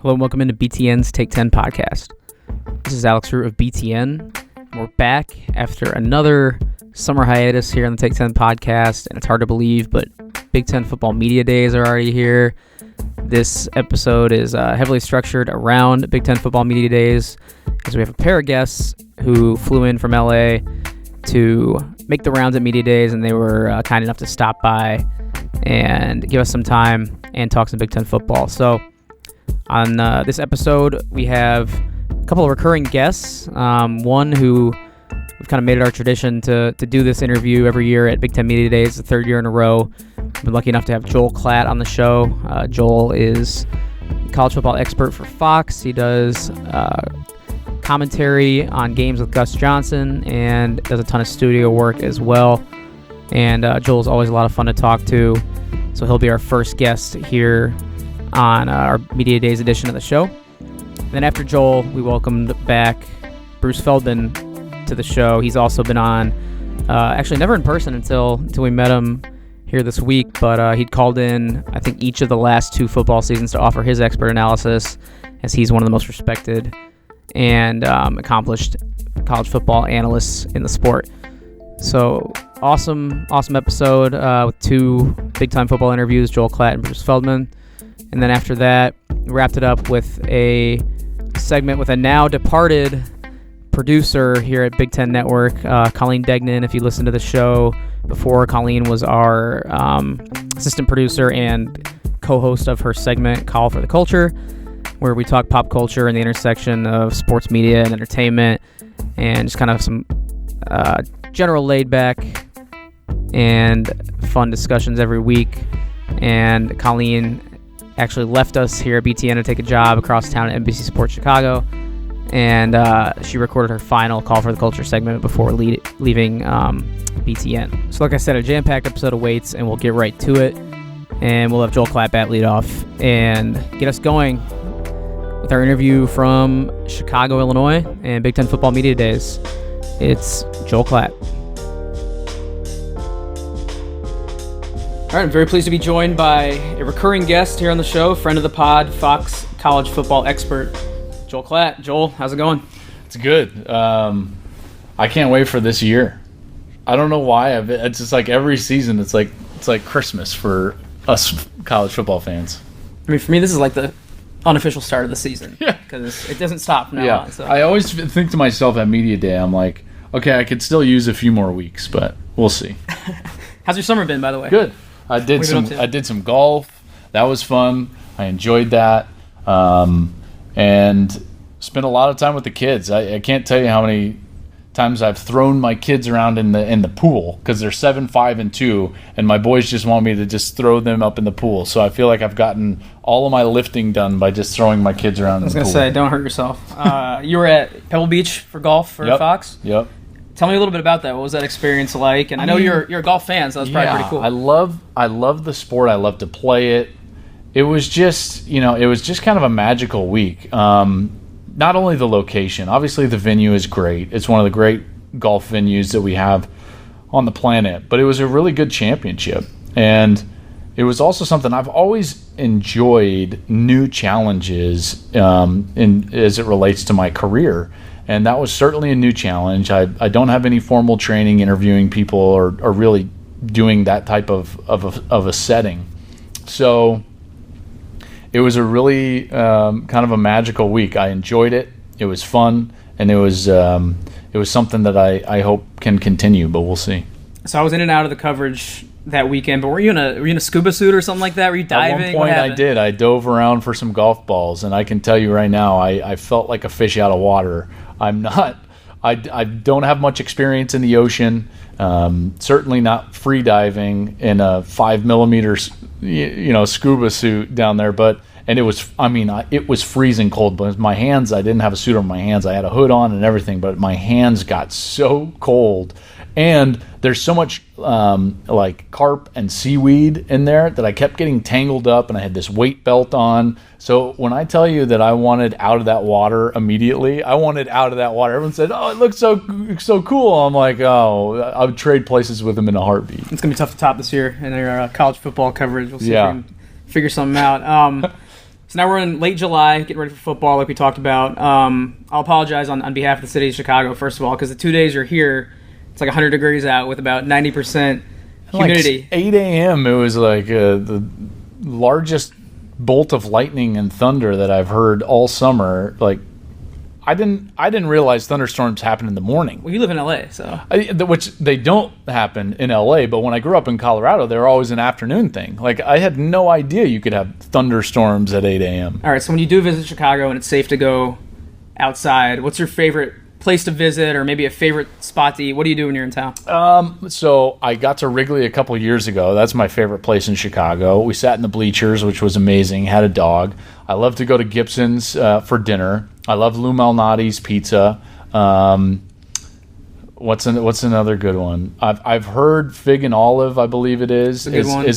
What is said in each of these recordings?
Hello and welcome into BTN's Take 10 podcast. This is Alex Roux of BTN. We're back after another summer hiatus here on the Take 10 podcast, and it's hard to believe, but Big Ten Football Media Days are already here. This episode is heavily structured around Big Ten Football Media Days, as we have a pair of guests who flew in from LA to make the rounds at Media Days, and they were kind enough to stop by and give us some time and talk some Big Ten football. So on this episode, we have a couple of recurring guests. One who we've kind of made it our tradition to do this interview every year at Big Ten Media Days, the third year in a row. I've been lucky enough to have Joel Klatt on the show. Joel is a college football expert for Fox. He does commentary on games with Gus Johnson and does a ton of studio work as well. And Joel's always a lot of fun to talk to. So he'll be our first guest here on our Media Days edition of the show. Then after Joel, we welcomed back Bruce Feldman to the show. He's also been on, actually never in person until we met him here this week, but he'd called in, I think, each of the last two football seasons to offer his expert analysis, as he's one of the most respected and accomplished college football analysts in the sport. So awesome episode with two big-time football interviews, Joel Klatt and Bruce Feldman. And then after that, we wrapped it up with a segment with a now departed producer here at Big Ten Network, Colleen Degnan. If you listened to the show before, Colleen was our assistant producer and co-host of her segment, Coll For the Culture, where we talk pop culture and the intersection of sports media and entertainment, and just kind of some general laid-back and fun discussions every week. And Colleen actually left us here at BTN to take a job across town at NBC Sports Chicago, and she recorded her final Coll For the Culture segment before leaving BTN. So like I said, a jam-packed episode awaits, and we'll get right to it, and we'll have Joel Klatt lead off and get us going with our interview from Chicago, Illinois, and Big Ten Football Media Days. It's Joel Klatt. All right, I'm very pleased to be joined by a recurring guest here on the show, friend of the pod, Fox college football expert, Joel Klatt. Joel, how's it going? It's good. I can't wait for this year. I don't know why. It's just like every season, it's like Christmas for us college football fans. I mean, for me, this is like the unofficial start of the season. Yeah. Because it doesn't stop from now on. So. I always think to myself at Media Day, I'm like, okay, I could still use a few more weeks, but we'll see. How's your summer been, by the way? Good. I did some golf. That was fun. I enjoyed that. And spent a lot of time with the kids. I can't tell you how many times I've thrown my kids around in the pool, because they're 7, 5, and 2, and my boys just want me to just throw them up in the pool. So I feel like I've gotten all of my lifting done by just throwing my kids around in the pool. I was going to say, don't hurt yourself. You were at Pebble Beach for golf for Fox? Yep. Tell me a little bit about that. What was that experience like? And I know you're a golf fan, so that's probably pretty cool. I love the sport. I love to play it. It was just kind of a magical week. Not only the location, obviously the venue is great. It's one of the great golf venues that we have on the planet, but it was a really good championship. And it was also something I've always enjoyed, new challenges as it relates to my career. And that was certainly a new challenge. I don't have any formal training interviewing people or really doing that type of a setting. So it was a really kind of a magical week. I enjoyed it. It was fun, and it was something that I hope can continue, but we'll see. So I was in and out of the coverage that weekend, but were you in a scuba suit or something like that? Were you diving? At one point I did. I dove around for some golf balls, and I can tell you right now, I felt like a fish out of water. I don't have much experience in the ocean. Certainly not free diving in a 5 millimeter, scuba suit down there. It was freezing cold. But my hands, I didn't have a suit on my hands. I had a hood on and everything, but my hands got so cold. And there's so much like carp and seaweed in there that I kept getting tangled up, and I had this weight belt on. So when I tell you that I wanted out of that water immediately, I wanted out of that water. Everyone said, "Oh, it looks so cool." I'm like, "Oh, I would trade places with them in a heartbeat." It's gonna be tough to top this year in our college football coverage. We'll see if we can figure something out. So now we're in late July, getting ready for football like we talked about. I'll apologize on behalf of the city of Chicago, first of all, because the 2 days you're here, it's like 100 degrees out with about 90% humidity. Like 8 a.m. it was like the largest bolt of lightning and thunder that I've heard all summer. Like, I didn't realize thunderstorms happen in the morning. Well, you live in LA, so. Which they don't happen in LA, but when I grew up in Colorado, they were always an afternoon thing. Like, I had no idea you could have thunderstorms at 8 a.m. All right, so when you do visit Chicago and it's safe to go outside, what's your favorite place to visit, or maybe a favorite spot to eat? What do you do when you're in town? So I got to Wrigley a couple years ago. That's my favorite place in Chicago. We sat in the bleachers, which was amazing. Had a dog. I love to go to Gibson's for dinner. I love Lou Malnati's pizza. What's another good one? I've heard Fig and Olive, I believe it is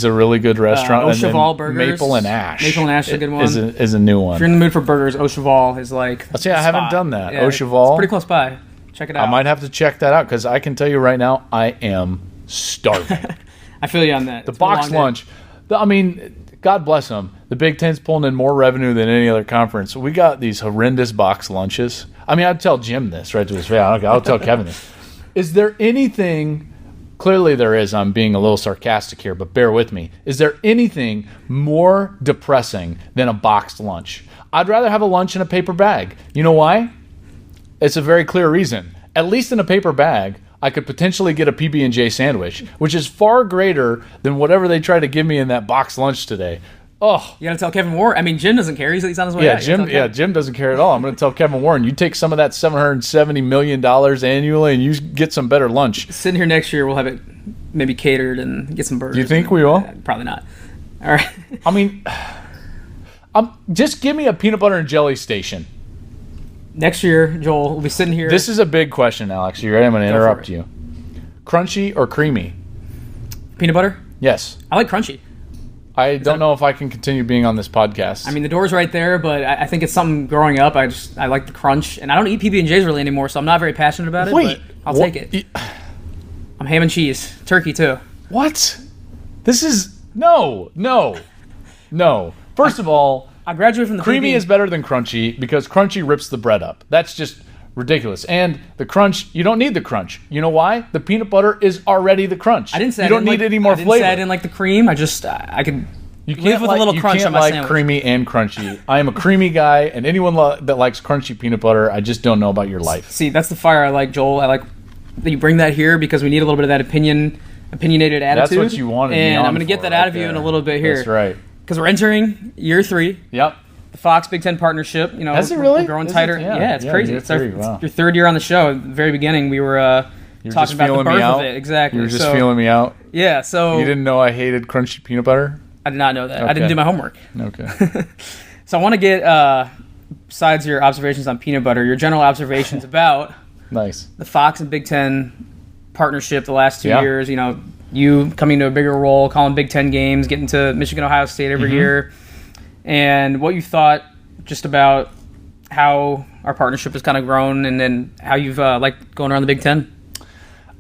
a really good restaurant. Au Cheval Burgers. Maple and Ash. Maple and Ash is a good one. Is a new one. If you're in the mood for burgers, Au Cheval is like. I haven't done that. Yeah, Au Cheval. It's pretty close by. Check it out. I might have to check that out because I can tell you right now, I am starving. I feel you on that. The box lunch. God bless them. The Big Ten's pulling in more revenue than any other conference. We got these horrendous box lunches. I'd tell Jim this right to his face. I'll tell Kevin this. Is there anything, clearly there is, I'm being a little sarcastic here, but bear with me. Is there anything more depressing than a boxed lunch? I'd rather have a lunch in a paper bag. You know why? It's a very clear reason. At least in a paper bag, I could potentially get a PB&J sandwich, which is far greater than whatever they try to give me in that box lunch today. Oh, you got to tell Kevin Warren. Jim doesn't care. He's on his way out. Jim doesn't care at all. I'm going to tell Kevin Warren, you take some of that $770 million annually and you get some better lunch. Sitting here next year, we'll have it maybe catered and get some burgers. Do you think we will? Probably not. All right. Just give me a peanut butter and jelly station. Next year, Joel, we'll be sitting here. This is a big question, Alex. You ready? I'm going to interrupt you. Crunchy or creamy? Peanut butter? Yes. I like crunchy. I don't know if I can continue being on this podcast. The door's right there, but I think it's something growing up. I like the crunch, and I don't eat PB&Js really anymore, so I'm not very passionate about it. Wait, but I'll take it. I'm ham and cheese, turkey too. What? This is no. First of all, I graduated from the creamy is better than crunchy because crunchy rips the bread up. That's just ridiculous. And the crunch, you don't need the crunch. You know why? The peanut butter is already the crunch. I didn't say you don't need any more flavor. I didn't say I didn't like the cream. I could live with a little crunch on my sandwich. You can't like creamy and crunchy. I am a creamy guy, and anyone that likes crunchy peanut butter, I just don't know about your life. See, that's the fire I like, Joel. I like that you bring that here because we need a little bit of that opinionated attitude. That's what you wanted me on and I'm going to get that out of you in a little bit here. That's right. Because we're entering year 3. Yep. The Fox Big Ten partnership. Has it really? We're growing tighter. Yeah, it's crazy. It's wow. your 3rd year on the show. At the very beginning, we were talking about the birth of it. Exactly. You were just feeling me out? Yeah, so... You didn't know I hated crunchy peanut butter? I did not know that. Okay. I didn't do my homework. Okay. So I want to get, besides your observations on peanut butter, your general observations about nice the Fox and Big Ten partnership the last 2 years. You coming to a bigger role, calling Big Ten games, getting to Michigan, Ohio State every year, and what you thought just about how our partnership has kind of grown, and then how you've liked going around the Big Ten.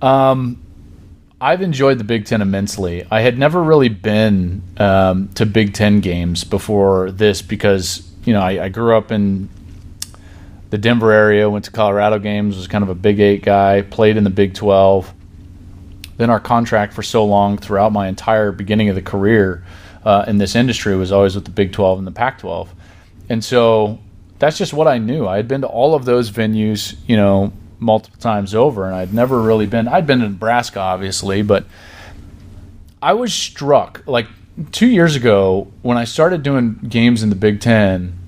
I've enjoyed the Big Ten immensely. I had never really been to Big Ten games before this because, I grew up in the Denver area, went to Colorado games, was kind of a Big 8 guy, played in the Big 12. Then our contract for so long throughout my entire beginning of the career in this industry was always with the Big 12 and the Pac 12. And so that's just what I knew. I had been to all of those venues, multiple times over, and I'd never really been. I'd been to Nebraska, obviously, but I was struck. Like 2 years ago, when I started doing games in the Big Ten,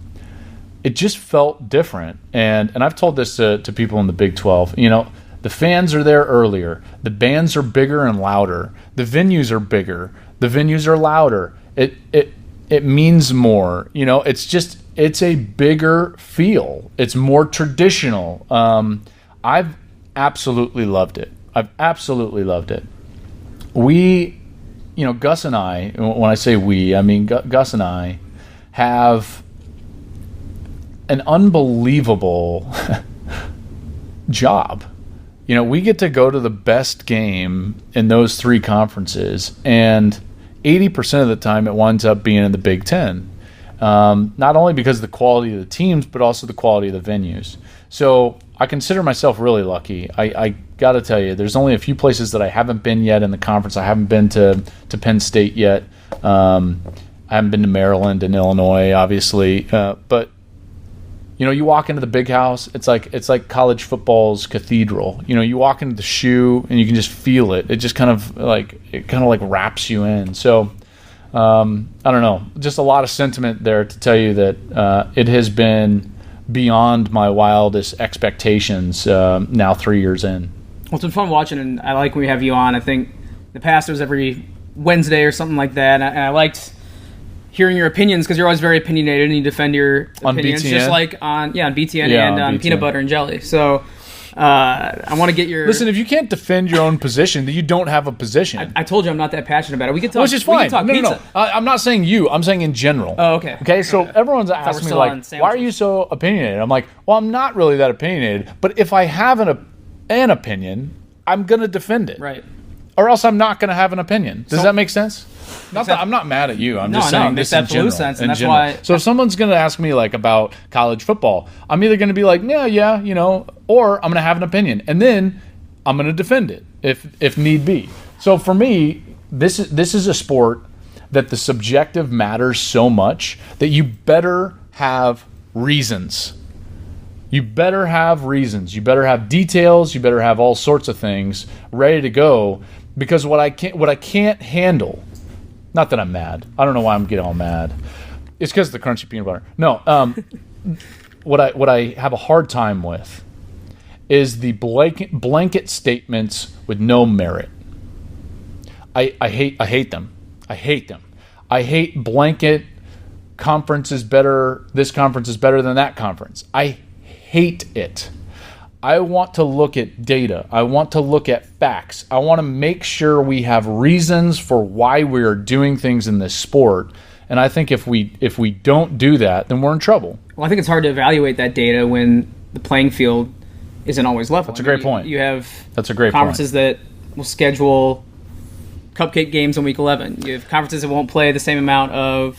it just felt different. And I've told this to people in the Big 12. The fans are there earlier. The bands are bigger and louder. The venues are bigger. The venues are louder. It means more. It's a bigger feel. It's more traditional. I've absolutely loved it. We, Gus and I, when I say we, I mean Gus and I, have an unbelievable job. We get to go to the best game in those 3 conferences, and 80% of the time it winds up being in the Big Ten. not only because of the quality of the teams, but also the quality of the venues. So I consider myself really lucky. I got to tell you, there's only a few places that I haven't been yet in the conference. I haven't been to Penn State yet. I haven't been to Maryland and Illinois, obviously. But you walk into the Big House. It's like college football's cathedral. You walk into the shoe and you can just feel it. It just kind of wraps you in. So I don't know, just a lot of sentiment there to tell you that it has been beyond my wildest expectations now 3 years in. Well, it's been fun watching, and I like when we have you on. I think in the past it was every Wednesday or something like that, and I liked hearing your opinions because you're always very opinionated and you defend your opinions, BTN? Just like on BTN and on BTN. Peanut Butter and Jelly. So I want to get your... Listen, if you can't defend your own position, then you don't have a position. I told you I'm not that passionate about it. We could talk. Which is fine. We can talk pizza. No. I'm not saying you. I'm saying in general. Oh, okay. Okay, so everyone's asking me, like, why are you so opinionated? I'm like, well, I'm not really that opinionated, but if I have an opinion, I'm going to defend it. Right. Or else I'm not going to have an opinion. Does that make sense? I'm not mad at you. I'm just saying this in general. Sense, and that's why. So if someone's going to ask me like about college football, I'm either going to be like, yeah, or I'm going to have an opinion, and then I'm going to defend it if need be. So for me, this is a sport that the subjective matters so much that you better have reasons. You better have reasons. You better have details. You better have all sorts of things ready to go. Because what I can't handle, not that I'm mad. I don't know why I'm getting all mad. It's because of the crunchy peanut butter. No, what I have a hard time with is the blanket statements with no merit. I hate them. I hate them. I hate blanket conference is better. This conference is better than that conference. I hate it. I want to look at data. I want to look at facts. I want to make sure we have reasons for why we are doing things in this sport. And I think if we don't do that, then we're in trouble. Well, I think it's hard to evaluate that data when the playing field isn't always level. That's a great point. You have conferences that will schedule cupcake games on week 11. You have conferences that won't play the same amount of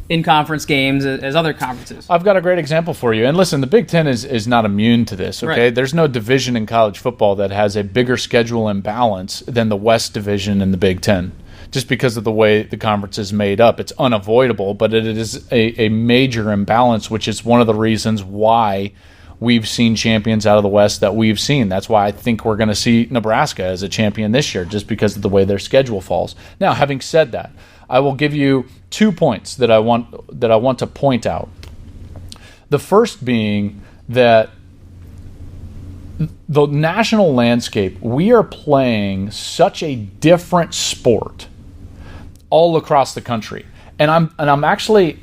in-conference games as other conferences. I've got a great example for you. And listen, the Big Ten is not immune to this, okay? Right. There's no division in college football that has a bigger schedule imbalance than the West Division in the Big Ten. Just because of the way the conference is made up. It's unavoidable, but it is a major imbalance, which is one of the reasons why we've seen champions out of the West that we've seen. That's why I think we're going to see Nebraska as a champion this year, just because of the way their schedule falls. Now, having said that, I will give you 2 points that I want to point out. The first being that the national landscape, we are playing such a different sport all across the country, and I'm actually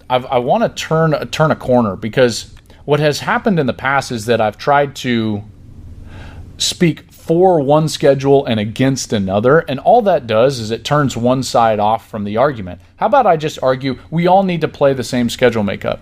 I want to turn a corner, because what has happened in the past is that I've tried to speak for one schedule and against another, and all that does is it turns one side off from the argument. How about I just argue we all need to play the same schedule makeup?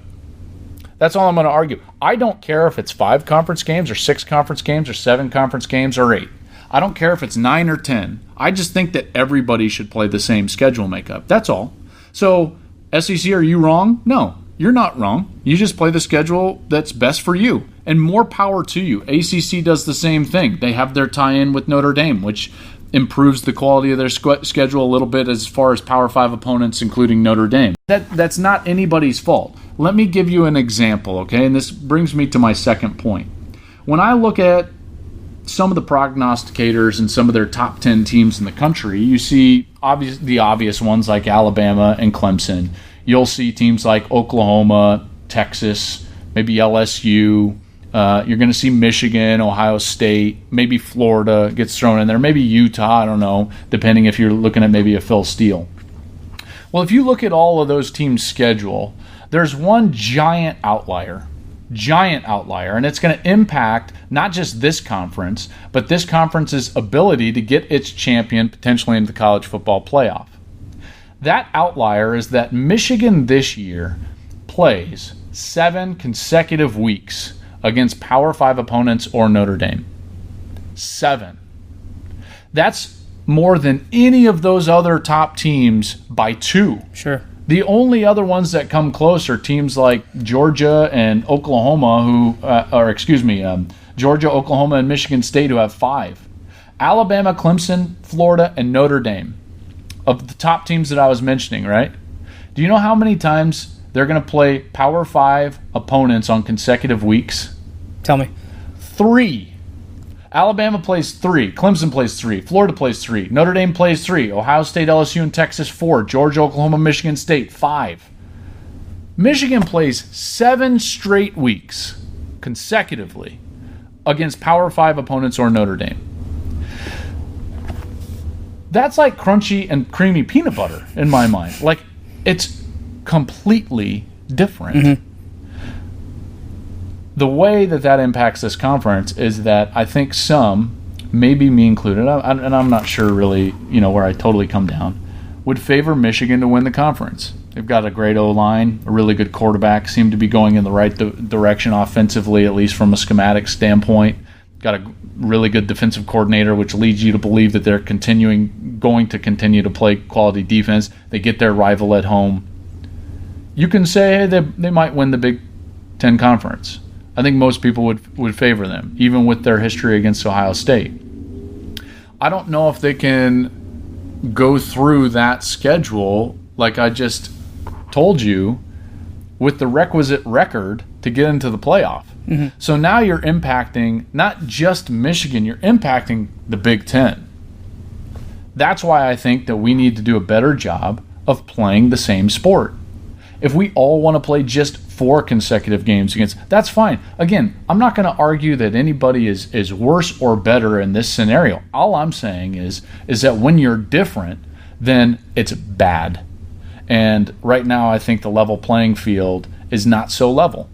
That's all I'm going to argue. I don't care if it's 5 conference games or 6 conference games or 7 conference games or 8. I don't care if it's 9 or 10. I just think that everybody should play the same schedule makeup. That's all. So, SEC, are you wrong? No, you're not wrong. You just play the schedule that's best for you. And more power to you. ACC does the same thing. They have their tie-in with Notre Dame, which improves the quality of their schedule a little bit as far as Power 5 opponents, including Notre Dame. That's not anybody's fault. Let me give you an example, okay? And this brings me to my second point. When I look at some of the prognosticators and some of their top 10 teams in the country, you see the obvious ones like Alabama and Clemson. You'll see teams like Oklahoma, Texas, maybe LSU. You're going to see Michigan, Ohio State, maybe Florida gets thrown in there, maybe Utah, I don't know, depending if you're looking at maybe a Phil Steele. Well, if you look at all of those teams' schedule, there's one giant outlier, and it's going to impact not just this conference, but this conference's ability to get its champion potentially into the college football playoff. That outlier is that Michigan this year plays 7 consecutive weeks against Power 5 opponents or Notre Dame. 7. That's more than any of those other top teams by 2. Sure. The only other ones that come close are teams like Georgia and Oklahoma, Georgia, Oklahoma, and Michigan State, who have 5. Alabama, Clemson, Florida, and Notre Dame, of the top teams that I was mentioning, right? Do you know how many times they're going to play Power 5 opponents on consecutive weeks? Tell me. 3. Alabama plays 3. Clemson plays 3. Florida plays 3. Notre Dame plays 3. Ohio State, LSU, and Texas 4. Georgia, Oklahoma, Michigan State 5. Michigan plays 7 straight weeks consecutively against Power 5 opponents or Notre Dame. That's like crunchy and creamy peanut butter in my mind. Like, it's completely different. Mm-hmm. The way that impacts this conference is that I think some, maybe me included, and I'm not sure really, where I totally come down, would favor Michigan to win the conference. They've got a great O-line, a really good quarterback, seem to be going in the right direction offensively, at least from a schematic standpoint. Got a really good defensive coordinator, which leads you to believe that they're going to continue to play quality defense. They get their rival at home. You can say they might win the Big Ten Conference. I think most people would favor them, even with their history against Ohio State. I don't know if they can go through that schedule like I just told you with the requisite record to get into the playoff. Mm-hmm. So now you're impacting not just Michigan, you're impacting the Big Ten. That's why I think that we need to do a better job of playing the same sport. If we all want to play just 4 consecutive games against, that's fine. Again, I'm not going to argue that anybody is worse or better in this scenario. All I'm saying is that when you're different, then it's bad. And right now, I think the level playing field is not so level.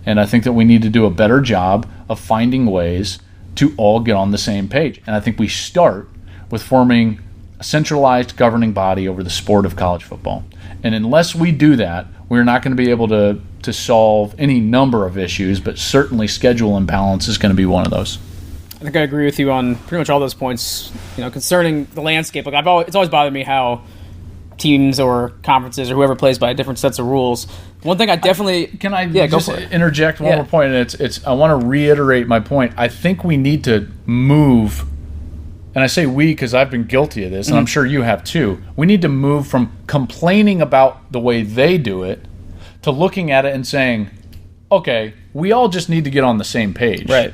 And I think that we need to do a better job of finding ways to all get on the same page. And I think we start with forming a centralized governing body over the sport of college football. And unless we do that, we're not going to be able to solve any number of issues, but certainly schedule imbalance is going to be one of those. I think I agree with you on pretty much all those points. Concerning the landscape, it's always bothered me how teams or conferences or whoever plays by different sets of rules. One thing I definitely interject one more point, and it's I want to reiterate my point. I think we need to move. And I say we because I've been guilty of this, and I'm sure you have too. We need to move from complaining about the way they do it to looking at it and saying, okay, we all just need to get on the same page. Right.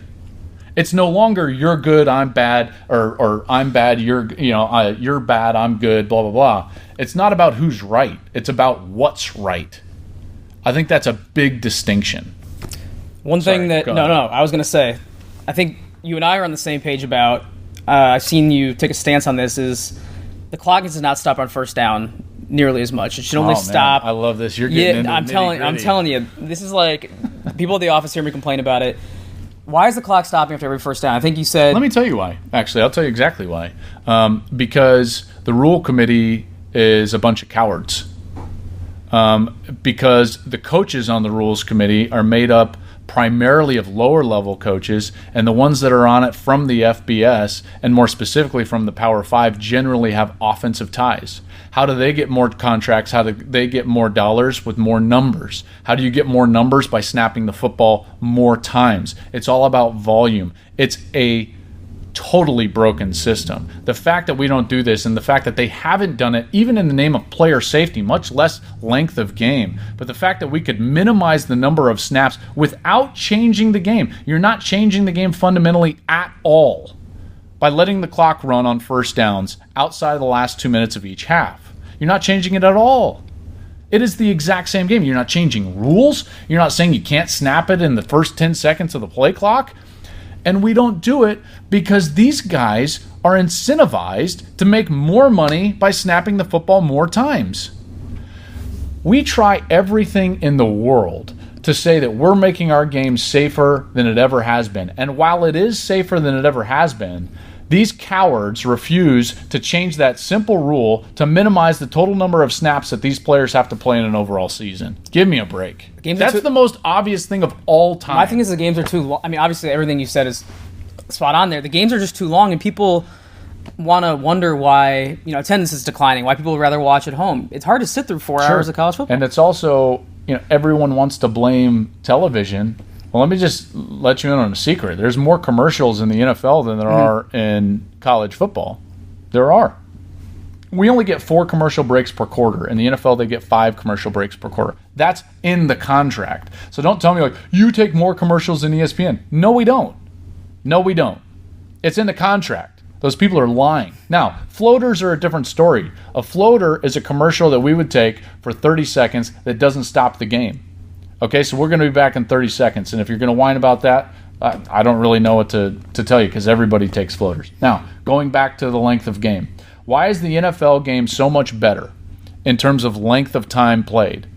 It's no longer you're good, I'm bad, or I'm bad, you're bad, I'm good, blah, blah, blah. It's not about who's right. It's about what's right. I think that's a big distinction. I was going to say, I think you and I are on the same page about, I've seen you take a stance on this, is the clock does not stop on first down nearly as much. It should only stop. I love this. You're getting into I'm telling you, this is like, people at the office hear me complain about it. Why is the clock stopping after every first down? I think you said... Let me tell you why. Actually, I'll tell you exactly why. Because the rule committee is a bunch of cowards. Because the coaches on the rules committee are made up primarily of lower level coaches, and the ones that are on it from the FBS, and more specifically from the Power 5, generally have offensive ties. How do they get more contracts? How do they get more dollars? With more numbers. How do you get more numbers? By snapping the football more times. It's all about volume. It's a totally broken system. The fact that we don't do this, and the fact that they haven't done it even in the name of player safety, much less length of game, but the fact that we could minimize the number of snaps without changing the game. You're not changing the game fundamentally at all by letting the clock run on first downs outside of the last 2 minutes of each half. You're not changing it at all. It is the exact same game. You're not changing rules. You're not saying you can't snap it in the first 10 seconds of the play clock. And we don't do it because these guys are incentivized to make more money by snapping the football more times. We try everything in the world to say that we're making our game safer than it ever has been. And while it is safer than it ever has been, these cowards refuse to change that simple rule to minimize the total number of snaps that these players have to play in an overall season. Give me a break. That's the most obvious thing of all time. My thing is the games are too long. I mean, obviously everything you said is spot on there. The games are just too long, and people, wonder why attendance is declining, why people would rather watch at home. It's hard to sit through 4 hours of college football. And it's also, everyone wants to blame television. Well, let me just let you in on a secret. There's more commercials in the NFL than there are in college football. There are. We only get 4 commercial breaks per quarter. In the NFL, they get 5 commercial breaks per quarter. That's in the contract. So don't tell me, you take more commercials than ESPN. No, we don't. No, we don't. It's in the contract. Those people are lying. Now, floaters are a different story. A floater is a commercial that we would take for 30 seconds that doesn't stop the game. Okay, so we're going to be back in 30 seconds. And if you're going to whine about that, I don't really know what to tell you because everybody takes floaters. Now, going back to the length of game. Why is the NFL game so much better in terms of length of time played?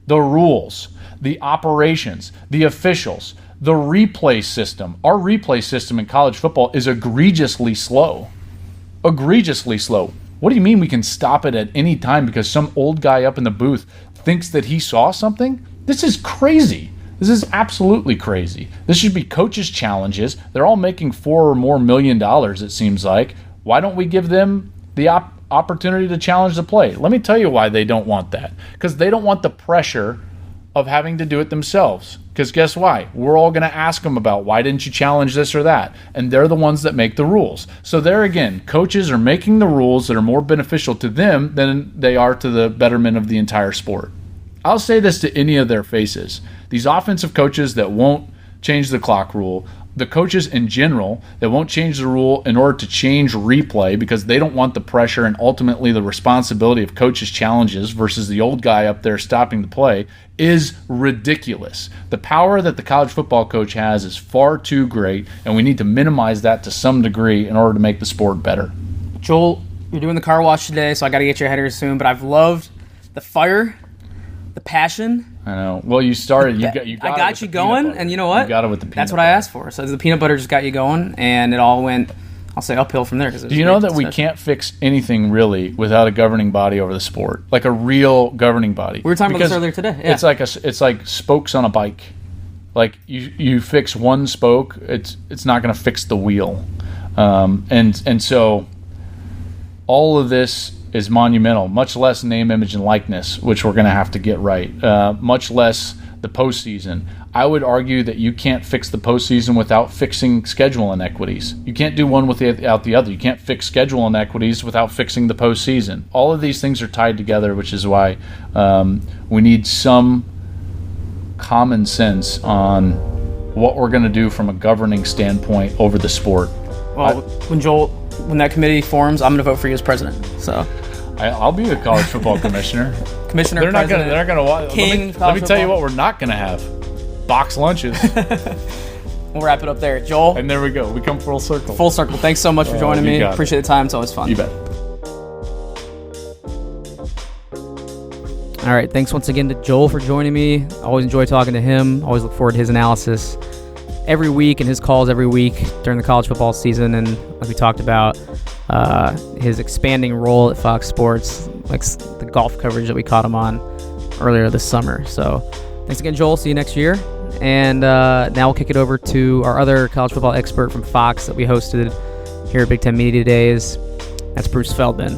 The rules, the operations, the officials, the replay system. Our replay system in college football is egregiously slow. Egregiously slow. What do you mean we can stop it at any time because some old guy up in the booth thinks that he saw something? This is crazy. This is absolutely crazy. This should be coaches' challenges. They're all making $4 or more million, it seems like. Why don't we give them the opportunity to challenge the play? Let me tell you why they don't want that. Because they don't want the pressure of having to do it themselves. Because guess why? We're all going to ask them about why didn't you challenge this or that? And they're the ones that make the rules. So there again, coaches are making the rules that are more beneficial to them than they are to the betterment of the entire sport. I'll say this to any of their faces. These offensive coaches that won't change the clock rule, the coaches in general that won't change the rule in order to change replay because they don't want the pressure and ultimately the responsibility of coaches' challenges versus the old guy up there stopping the play is ridiculous. The power that the college football coach has is far too great, and we need to minimize that to some degree in order to make the sport better. Joel, you're doing the car wash today, so I got to get your head here soon, but I've loved the fire, the passion. I know. Well, you started. I got you going, and you know what? You got it with the peanut That's what butter. I asked for. So the peanut butter just got you going, and it all went, I'll say, uphill from there. Do you know that we can't fix anything really without a governing body over the sport, like a real governing body? We were talking about this earlier today. Yeah. It's like spokes on a bike. Like you fix one spoke, it's not going to fix the wheel, and so all of this is monumental, much less name, image, and likeness, which we're going to have to get right, much less the postseason. I would argue that you can't fix the postseason without fixing schedule inequities. You can't do one without the other. You can't fix schedule inequities without fixing the postseason. All of these things are tied together, which is why we need some common sense on what we're going to do from a governing standpoint over the sport. Well, when that committee forms, I'm going to vote for you as president. So I'll be the college football commissioner. Commissioner, they're president, not going to. King. Let me tell you what we're not going to have: box lunches. We'll wrap it up there, Joel. And there we go. We come full circle. Full circle. Thanks so much for joining me. Appreciate the time. It's always fun. You bet. All right. Thanks once again to Joel for joining me. Always enjoy talking to him. Always look forward to his analysis every week and his calls every week during the college football season. And like we talked about, his expanding role at Fox Sports, like the golf coverage that we caught him on earlier this summer. So thanks again, Joel. See you next year. And now we'll kick it over to our other college football expert from Fox that we hosted here at Big Ten Media Days. That's Bruce Feldman.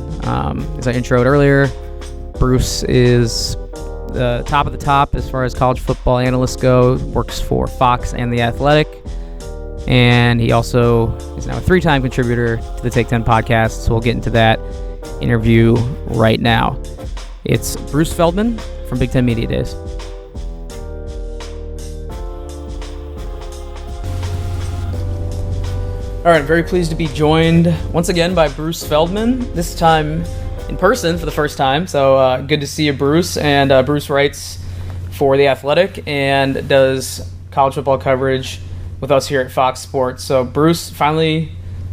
As I introed earlier, Bruce is the top of the top as far as college football analysts go, works for Fox and The Athletic. And he also is now a 3-time contributor to the Take 10 podcast, so we'll get into that interview right now. It's Bruce Feldman from Big Ten Media Days. All right, very pleased to be joined once again by Bruce Feldman, this time in person for the first time. So good to see you, Bruce. And Bruce writes for The Athletic and does college football coverage with us here at Fox Sports. So Bruce, finally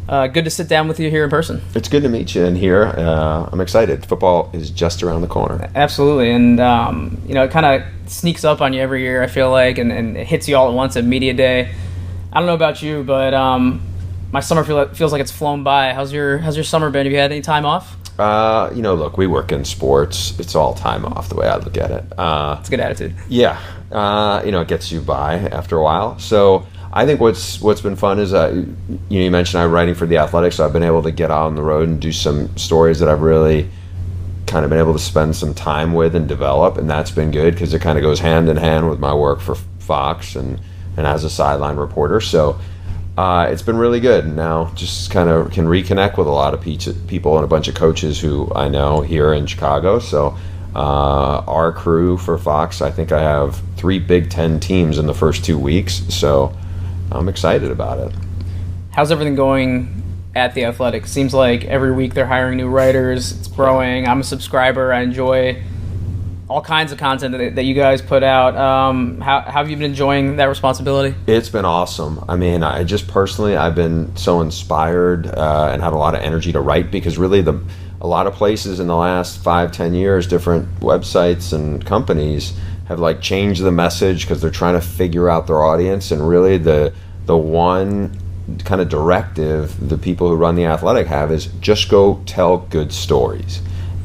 good to sit down with you here in person. It's good to meet you in here. I'm excited. Football is just around the corner. Absolutely. And, it kind of sneaks up on you every year, I feel like, and it hits you all at once at Media Day. I don't know about you, but my summer feels like it's flown by. How's your summer been? Have you had any time off? Look, we work in sports. It's all time off the way I look at it. It's a good attitude. Yeah. It gets you by after a while. So I think what's been fun is, you mentioned I'm writing for The Athletic, so I've been able to get out on the road and do some stories that I've really kind of been able to spend some time with and develop, and that's been good because it kind of goes hand in hand with my work for Fox and as a sideline reporter. So it's been really good. Now just kind of can reconnect with a lot of people and a bunch of coaches who I know here in Chicago. So our crew for Fox, I think I have 3 Big Ten teams in the first 2 weeks. So I'm excited about it. How's everything going at The Athletic? Seems like every week they're hiring new writers. It's growing. I'm a subscriber. I enjoy all kinds of content that you guys put out. How have you been enjoying that responsibility? It's been awesome. I mean, I just personally, I've been so inspired and had a lot of energy to write because really a lot of places in the last 5-10 years, different websites and companies have like changed the message because they're trying to figure out their audience, and really the one kind of directive the people who run The Athletic have is just go tell good stories.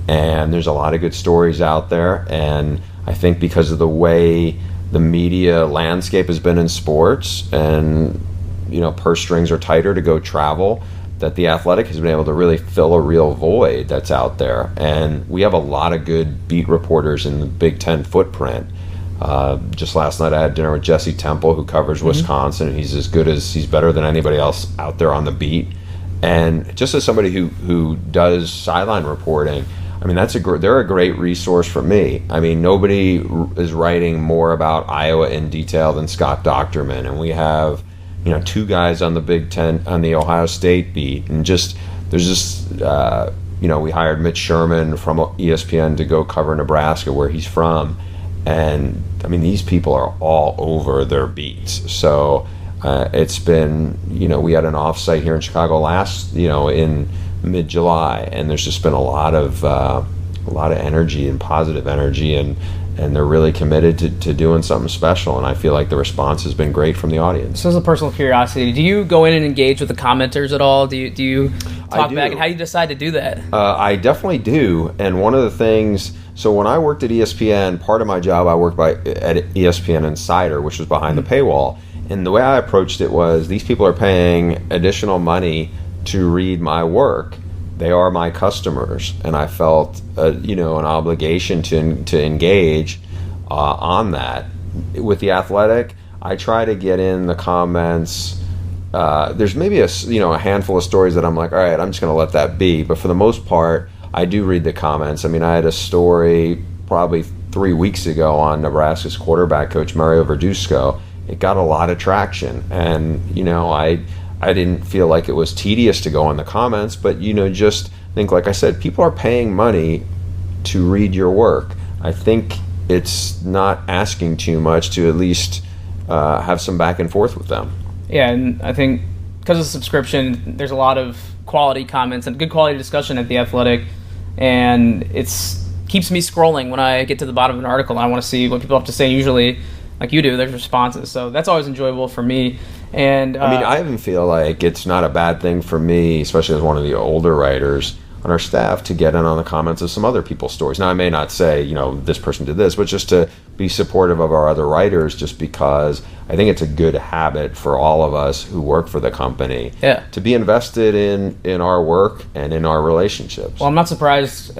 And there's a lot of good stories out there, and I think because of the way the media landscape has been in sports, and purse strings are tighter to go travel, that The Athletic has been able to really fill a real void that's out there. And we have a lot of good beat reporters in the Big Ten footprint. Just last night I had dinner with Jesse Temple, who covers Wisconsin. He's better than anybody else out there on the beat. And just as somebody who does sideline reporting, I mean, they're a great resource for me. I mean, nobody is writing more about Iowa in detail than Scott Docterman, and we have 2 guys on the Big Ten on the Ohio State beat, and we hired Mitch Sherman from ESPN to go cover Nebraska, where he's from. And I mean, these people are all over their beats. So it's been, we had an offsite here in Chicago in mid-July, and there's just been a lot of energy and positive energy, and they're really committed to doing something special. And I feel like the response has been great from the audience. So, as a personal curiosity, do you go in and engage with the commenters at all? Do you talk back? And how do you decide to do that? I definitely do. And one of the things. So when I worked at ESPN, part of my job I worked at ESPN Insider, which was behind the paywall. And the way I approached it was, these people are paying additional money to read my work. They are my customers, and I felt an obligation to engage on that. With The Athletic, I try to get in the comments. There's maybe a handful of stories that I'm like, all right, I'm just going to let that be. But for the most part, I do read the comments. I mean, I had a story probably 3 weeks ago on Nebraska's quarterback coach, Mario Verduzco. It got a lot of traction, and I didn't feel like it was tedious to go in the comments, but just think, like I said, people are paying money to read your work. I think it's not asking too much to at least have some back and forth with them. Yeah, and I think because of subscription, there's a lot of quality comments and good quality discussion at The Athletic. And it's keeps me scrolling when I get to the bottom of an article and I want to see what people have to say. Usually, like you do, there's responses. So that's always enjoyable for me. And I mean, I even feel like it's not a bad thing for me, especially as one of the older writers on our staff, to get in on the comments of some other people's stories. Now, I may not say, this person did this, but just to be supportive of our other writers, just because I think it's a good habit for all of us who work for the company to be invested in our work and in our relationships. Well, I'm not surprised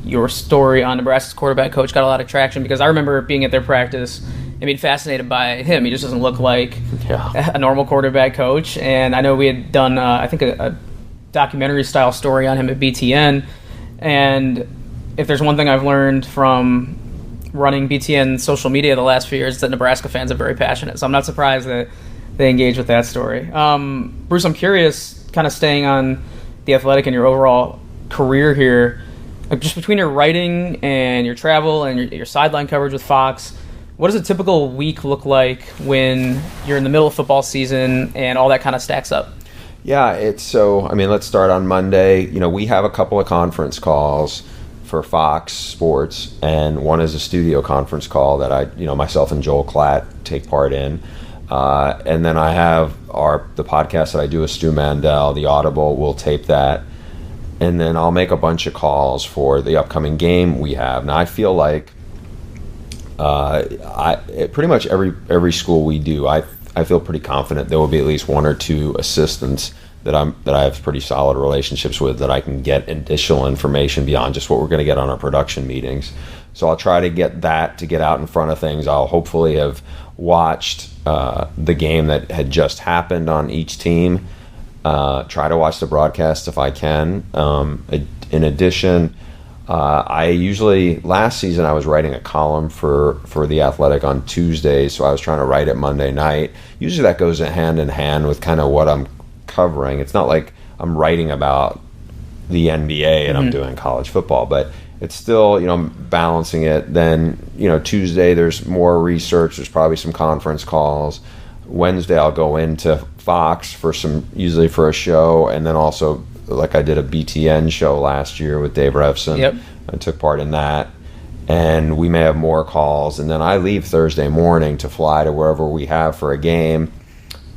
your story on Nebraska's quarterback coach got a lot of traction, because I remember being at their practice and being fascinated by him. He just doesn't look like a normal quarterback coach. And I know we had done, I think, a documentary-style story on him at BTN. And if there's one thing I've learned from running BTN social media the last few years, it's that Nebraska fans are very passionate. So I'm not surprised that they engage with that story. Bruce, I'm curious, kind of staying on The Athletic and your overall career here, just between your writing and your travel and your sideline coverage with Fox, what does a typical week look like when you're in the middle of football season and all that kind of stacks up? Yeah, let's start on Monday. We have a couple of conference calls for Fox Sports, and one is a studio conference call that I, myself and Joel Klatt take part in. And then I have the podcast that I do with Stu Mandel, the Audible. We'll tape that. and then I'll make a bunch of calls for the upcoming game we have. Now I feel like pretty much every school we do, I feel pretty confident there will be at least one or two assistants that I have pretty solid relationships with, that I can get additional information beyond just what we're going to get on our production meetings. So I'll try to get out in front of things. I'll hopefully have watched the game that had just happened on each team. Try to watch the broadcast if I can. In addition, last season I was writing a column for The Athletic on Tuesdays, so I was trying to write it Monday night. Usually that goes hand in hand with kind of what I'm covering. It's not like I'm writing about the NBA and I'm doing college football, but it's still, I'm balancing it. Then, Tuesday there's more research, there's probably some conference calls. Wednesday I'll go into Fox usually for a show, and then also, like I did a BTN show last year with Dave Refson. Yep. I took part in that. And we may have more calls. And then I leave Thursday morning to fly to wherever we have for a game.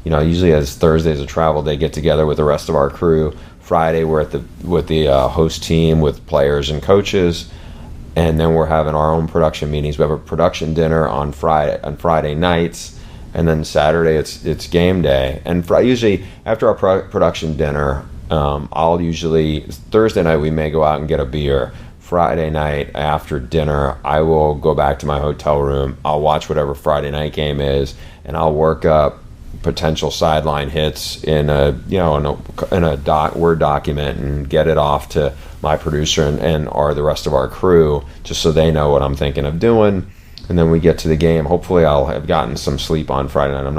Usually as Thursday's a travel day, get together with the rest of our crew. Friday we're with the host team with players and coaches. And then we're having our own production meetings. We have a production dinner on Friday nights. And then Saturday it's game day. And usually after our production dinner, Thursday night we may go out and get a beer. Friday night after dinner, I will go back to my hotel room. I'll watch whatever Friday night game is, and I'll work up potential sideline hits in a Word document and get it off to my producer and the rest of our crew, just so they know what I'm thinking of doing. And then we get to the game. Hopefully I'll have gotten some sleep on Friday night. I'm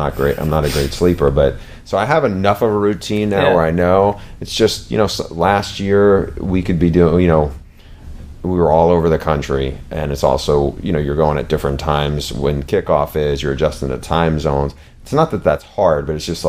not a great sleeper, but so I have enough of a routine now where I know. It's just, last year we could be doing, we were all over the country, and it's also, you're going at different times when kickoff is, you're adjusting to time zones. It's not that that's hard, but it's just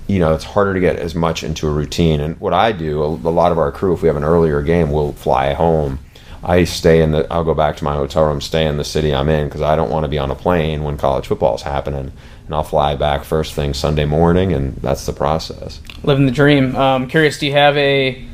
it's harder to get as much into a routine. And what I do, a lot of our crew, if we have an earlier game, we'll fly home. I'll go back to my hotel room, stay in the city I'm in, because I don't want to be on a plane when college football is happening. And I'll fly back first thing Sunday morning, and that's the process. Living the dream. Curious, do you have a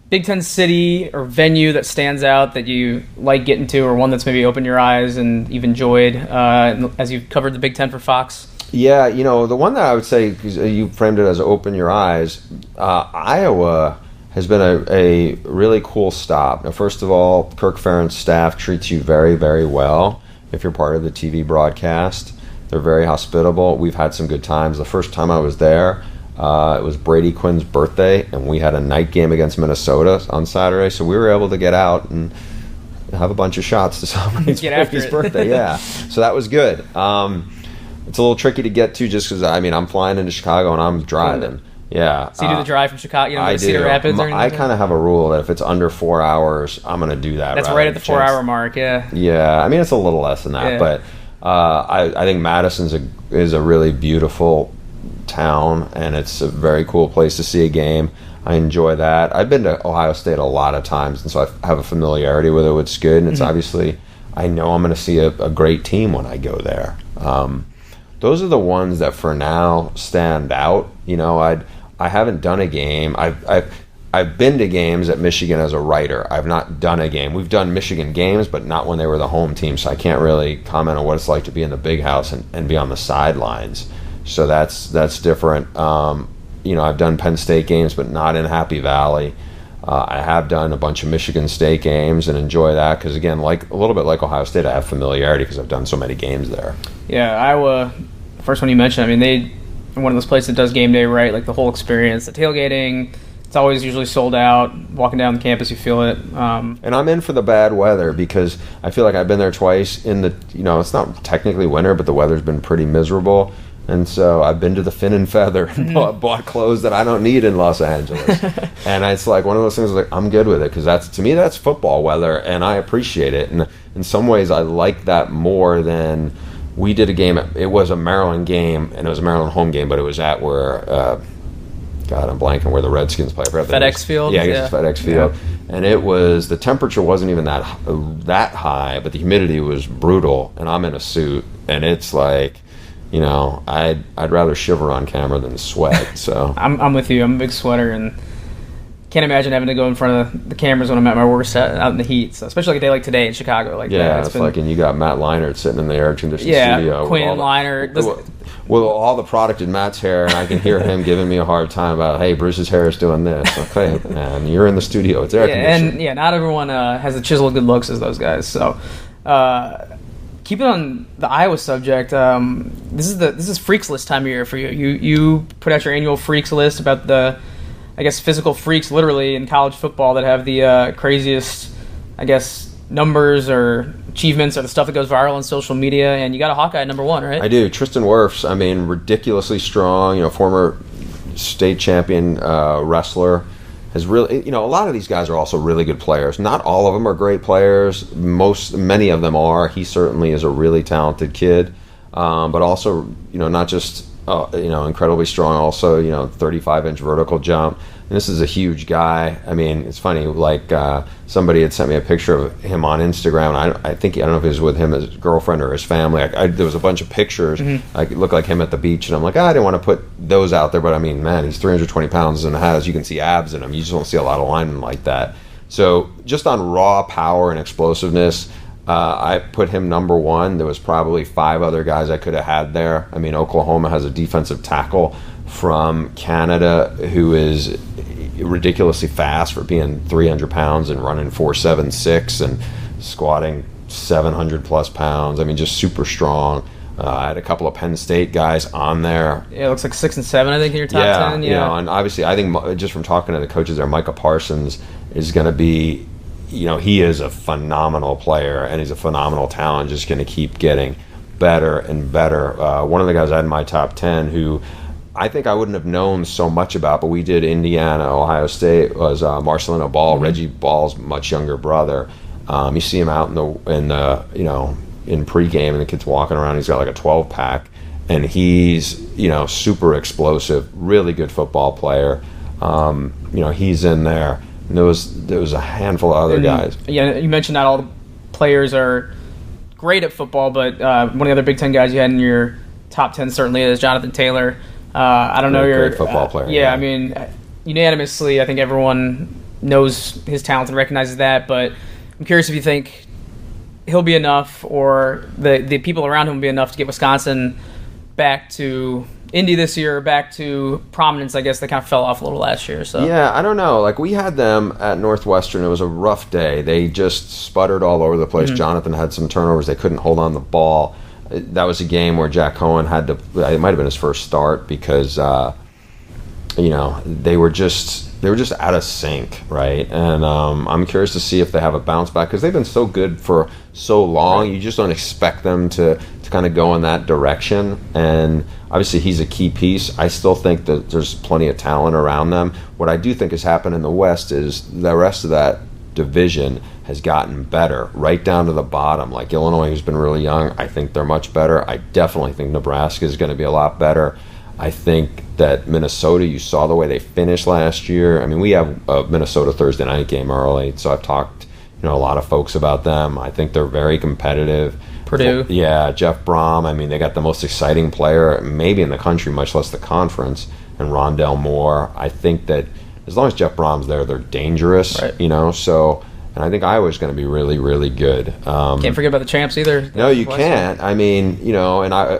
Big Ten city or venue that stands out that you like getting to, or one that's maybe opened your eyes and you've enjoyed as you've covered the Big Ten for Fox? Yeah, the one that I would say, because you framed it as open your eyes, Iowa has been a really cool stop. Now, first of all, Kirk Ferentz staff treats you very, very well if you're part of the TV broadcast. They're very hospitable. We've had some good times. The first time I was there, it was Brady Quinn's birthday, and we had a night game against Minnesota on Saturday, so we were able to get out and have a bunch of shots to celebrate Brady's birthday. Yeah, so that was good. It's a little tricky to get to just because, I'm flying into Chicago and I'm driving. Yeah. So you do the drive from Chicago, I do. Cedar Rapids? Or I kind of have a rule that if it's under 4 hours, I'm going to do that. That's right at the 4 hour mark, yeah. Yeah, it's a little less than that, but I think Madison is a really beautiful town, and it's a very cool place to see a game. I enjoy that. I've been to Ohio State a lot of times, and so I have a familiarity with it, which is good. And it's obviously, I know I'm going to see a great team when I go there. Those are the ones that for now stand out. I haven't done a game. I've been to games at Michigan as a writer. I've not done a game. We've done Michigan games, but not when they were the home team, so I can't really comment on what it's like to be in the big house and be on the sidelines. So that's different. I've done Penn State games, but not in Happy Valley. I have done a bunch of Michigan State games and enjoy that because, again, like a little bit like Ohio State, I have familiarity because I've done so many games there. Yeah, Iowa, first one you mentioned, they are one of those places that does game day right, like the whole experience, the tailgating. It's always usually sold out. Walking down the campus, you feel it. And I'm in for the bad weather because I feel like I've been there twice in the, it's not technically winter, but the weather's been pretty miserable. And so I've been to the Fin and Feather and bought clothes that I don't need in Los Angeles. And it's like one of those things like I'm good with it because to me that's football weather and I appreciate it. And in some ways I like that more than we did a game. It was a Maryland game and it was a Maryland home game, but it was at where, I'm blanking where the Redskins play. FedEx Field? Yeah, I guess it's FedEx Field. Yeah. And the temperature wasn't even that high, but the humidity was brutal. And I'm in a suit and it's like, I'd rather shiver on camera than sweat. So I'm with you. I'm a big sweater and can't imagine having to go in front of the cameras when I'm at my work set out in the heat. So especially like a day like today in Chicago. Like it's like, and you got Matt Leinart sitting in the air conditioned studio. Quinn Leinart. With all the product in Matt's hair, and I can hear him giving me a hard time about, hey, Bruce's hair is doing this. Okay, man, you're in the studio. It's air conditioned. And not everyone has the chiseled good looks as those guys. So, keeping on the Iowa subject, this is Freaks List time of year for you. You put out your annual Freaks List about the, I guess, physical freaks literally in college football that have the craziest, I guess, numbers or achievements or the stuff that goes viral on social media, and you got a Hawkeye number 1, right? I do. Tristan Wirfs, I mean, ridiculously strong, former state champion wrestler, has really, a lot of these guys are also really good players. Not all of them are great players. Many of them are. He certainly is a really talented kid, but also, not just, incredibly strong, also, 35-inch vertical jump. And this is a huge guy. I mean, it's funny, like somebody had sent me a picture of him on Instagram. I don't know if it was with him, his girlfriend or his family. There was a bunch of pictures. Mm-hmm. It looked like him at the beach, and I'm like, I didn't want to put those out there, but I mean, man, he's 320 pounds and you can see abs in him. You just don't see a lot of linemen like that. So just on raw power and explosiveness, I put him number 1. There was probably 5 other guys I could have had there. I mean, Oklahoma has a defensive tackle from Canada who is ridiculously fast for being 300 pounds and running 4.76 and squatting 700 plus pounds. I mean, just super strong. I had a couple of Penn State guys on there. Yeah, it looks like 6 and 7, I think, in your top 10. Yeah, and obviously, I think just from talking to the coaches there, Micah Parsons is going to be, he is a phenomenal player and he's a phenomenal talent, just going to keep getting better and better. One of the guys I had in my top 10 who I think I wouldn't have known so much about, but we did Indiana, Ohio State, was Marcelino Ball, Mm-hmm. Reggie Ball's much younger brother. You see him out in pregame, and the kid's walking around. He's got like a 12-pack, and he's super explosive, really good football player. He's in there. And there was a handful of other guys. Yeah, you mentioned not all the players are great at football, but one of the other Big Ten guys you had in your top 10 certainly is Jonathan Taylor. I don't know your great football player. Yeah, I mean, unanimously, I think everyone knows his talent and recognizes that. But I'm curious if you think he'll be enough, or the people around him will be enough to get Wisconsin back to Indy this year, back to prominence. I guess they kind of fell off a little last year. So yeah, I don't know. Like, we had them at Northwestern. It was a rough day. They just sputtered all over the place. Mm-hmm. Jonathan had some turnovers. They couldn't hold on the ball. That was a game where Jack Cohen had to. It might have been his first start because, they were just out of sync, right? And I'm curious to see if they have a bounce back because they've been so good for so long. You just don't expect them to kind of go in that direction. And obviously, he's a key piece. I still think that there's plenty of talent around them. What I do think has happened in the West is the rest of that division has gotten better, right down to the bottom. Like Illinois, who's been really young, I think they're much better. I definitely think Nebraska is going to be a lot better. I think that Minnesota, you saw the way they finished last year. I mean, we have a Minnesota Thursday night game early, so I've talked, a lot of folks about them. I think they're very competitive. Purdue. Yeah, Jeff Brom. I mean, they got the most exciting player maybe in the country, much less the conference, and Rondell Moore. I think that as long as Jeff Brom's there, they're dangerous, right. So, and I think Iowa's going to be really, really good. Can't forget about the champs either. No, you can't. I mean,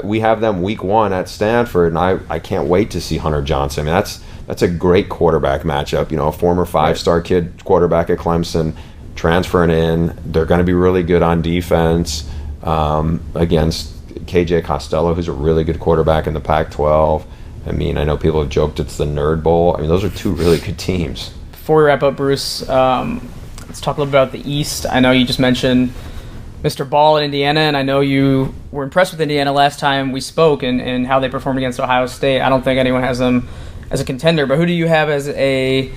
we have them week 1 at Stanford, and I can't wait to see Hunter Johnson. I mean, that's a great quarterback matchup. A former 5-star kid quarterback at Clemson transferring in. They're going to be really good on defense against KJ Costello, who's a really good quarterback in the Pac-12. I mean, I know people have joked it's the Nerd Bowl. I mean, those are 2 really good teams. Before we wrap up, Bruce, let's talk a little bit about the East. I know you just mentioned Mr. Ball at Indiana, and I know you were impressed with Indiana last time we spoke and how they performed against Ohio State. I don't think anyone has them as a contender, but who do you have as a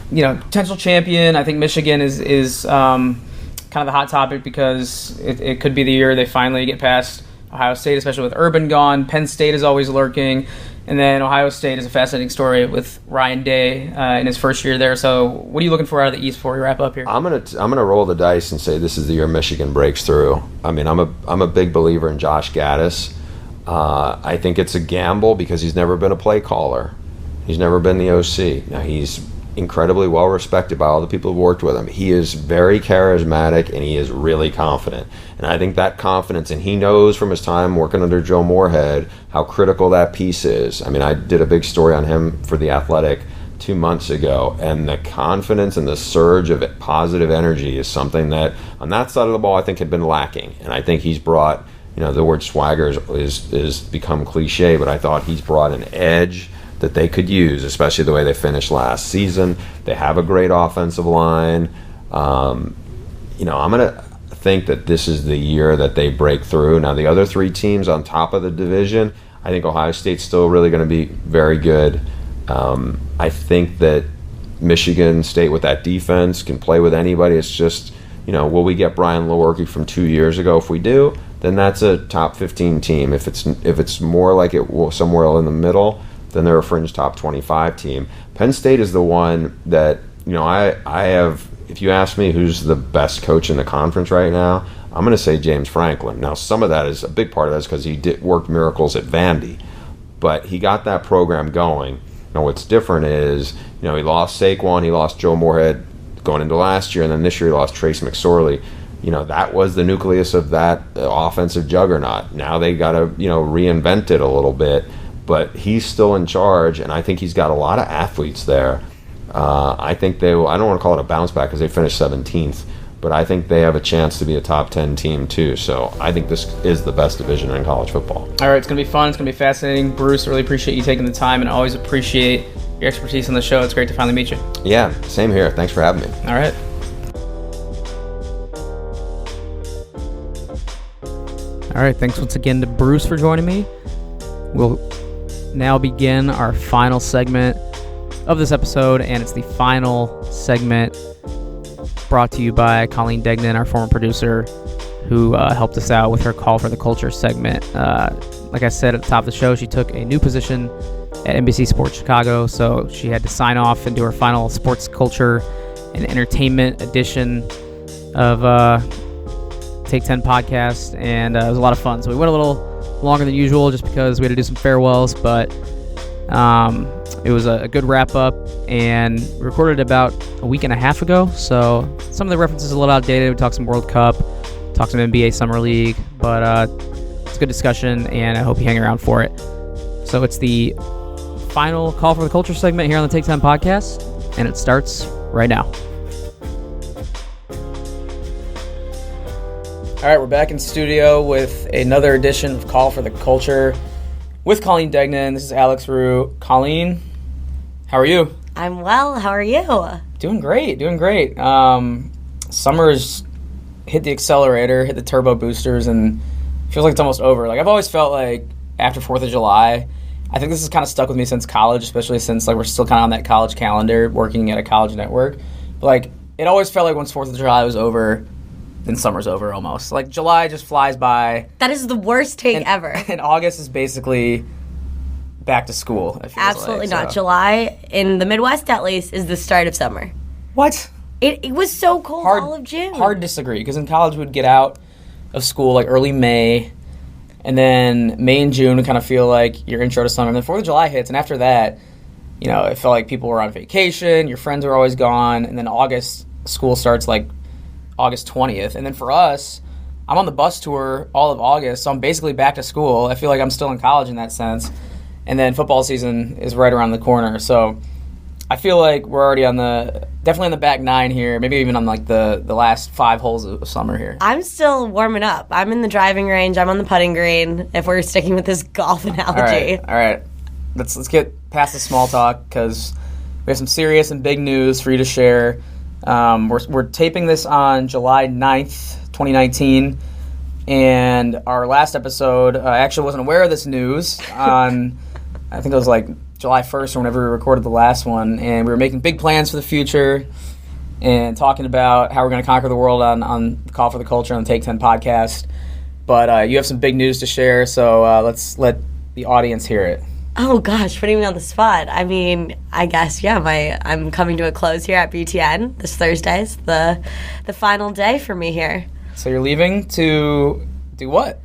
potential champion? I think Michigan is kind of the hot topic because it could be the year they finally get past Ohio State, especially with Urban gone. Penn State is always lurking. And then Ohio State is a fascinating story with Ryan Day in his first year there. So what are you looking for out of the East before we wrap up here? I'm gonna roll the dice and say this is the year Michigan breaks through. I mean, I'm a big believer in Josh Gaddis. I think it's a gamble because he's never been a play caller. He's never been the OC. Now, he's incredibly well respected by all the people who've worked with him. He is very charismatic and he is really confident. And I think that confidence, and he knows from his time working under Joe Moorhead how critical that piece is. I mean, I did a big story on him for The Athletic 2 months ago, and the confidence and the surge of positive energy is something that on that side of the ball I think had been lacking. And I think he's brought, the word swagger is become cliche, but I thought he's brought an edge that they could use, especially the way they finished last season. They have a great offensive line. I'm going to think that this is the year that they break through. Now, the other 3 teams on top of the division, I think Ohio State's still really going to be very good. I think that Michigan State with that defense can play with anybody. It's just, will we get Brian Lewerke from 2 years ago? If we do, then that's a top 15 team. If it's more like it will somewhere in the middle, then they're a fringe top 25 team. Penn State is the one that, I have, if you ask me who's the best coach in the conference right now, I'm going to say James Franklin. Now, some of that is, a big part of that is because he worked miracles at Vandy, but he got that program going. Now, what's different is, he lost Saquon, he lost Joe Moorhead going into last year, and then this year he lost Trace McSorley. That was the nucleus of that offensive juggernaut. Now they got to, reinvent it a little bit, but he's still in charge, and I think he's got a lot of athletes there. I think I don't want to call it a bounce back because they finished 17th, but I think they have a chance to be a top 10 team too. So I think this is the best division in college football. All right, it's going to be fun. It's going to be fascinating. Bruce, really appreciate you taking the time, and always appreciate your expertise on the show. It's great to finally meet you. Yeah, same here. Thanks for having me. All right. All right, thanks once again to Bruce for joining me. We'll now begin our final segment of this episode, and it's the final segment brought to you by Colleen Degnan, our former producer, who helped us out with her Coll For the Culture segment. Like I said at the top of the show, she took a new position at NBC Sports Chicago, so she had to sign off and do her final sports culture and entertainment edition of Take 10 podcast, and it was a lot of fun. So we went a little longer than usual just because we had to do some farewells, but it was a good wrap-up, and we recorded about a week and a half ago, so some of the references are a little outdated. We talked some World Cup, talked some NBA Summer League, but it's a good discussion, and I hope you hang around for it. So it's the final Coll For the Culture segment here on the Take 10 podcast, and it starts right now. All right, we're back in studio with another edition of Coll For the Culture with Colleen Degnan. This is Alex Roux. Colleen, how are you? I'm well. How are you? Doing great. Summer's hit the accelerator, hit the turbo boosters, and feels like it's almost over. Like, I've always felt like after 4th of July, I think this has kind of stuck with me since college, especially since we're still kind of on that college calendar, working at a college network. But it always felt like once 4th of July was over, then summer's over almost. July just flies by. That is the worst take ever. And August is basically back to school. Absolutely not. So. July, in the Midwest at least, is the start of summer. What? It was so cold all of June. Hard to disagree, because in college we'd get out of school early May, and then May and June would kind of feel like your intro to summer. And then 4th of July hits, and after that, it felt like people were on vacation, your friends were always gone, and then August, school starts August 20th. And then for us, I'm on the bus tour all of August, so I'm basically back to school. I feel like I'm still in college in that sense. And then football season is right around the corner. So I feel like we're already definitely on the back 9 here, maybe even on the last 5 holes of summer here. I'm still warming up. I'm in the driving range. I'm on the putting green, if we're sticking with this golf analogy. All right. Let's get past the small talk, because we have some serious and big news for you to share. We're taping this on July 9th, 2019, and our last episode, I actually wasn't aware of this news on, I think it was July 1st or whenever we recorded the last one, and we were making big plans for the future and talking about how we're going to conquer the world on the Coll For the Culture on the Take 10 podcast. But you have some big news to share, so let's let the audience hear it. Oh gosh, putting me on the spot. I mean, I guess, yeah, I'm coming to a close here at BTN. This Thursday's the final day for me here. So you're leaving to do what?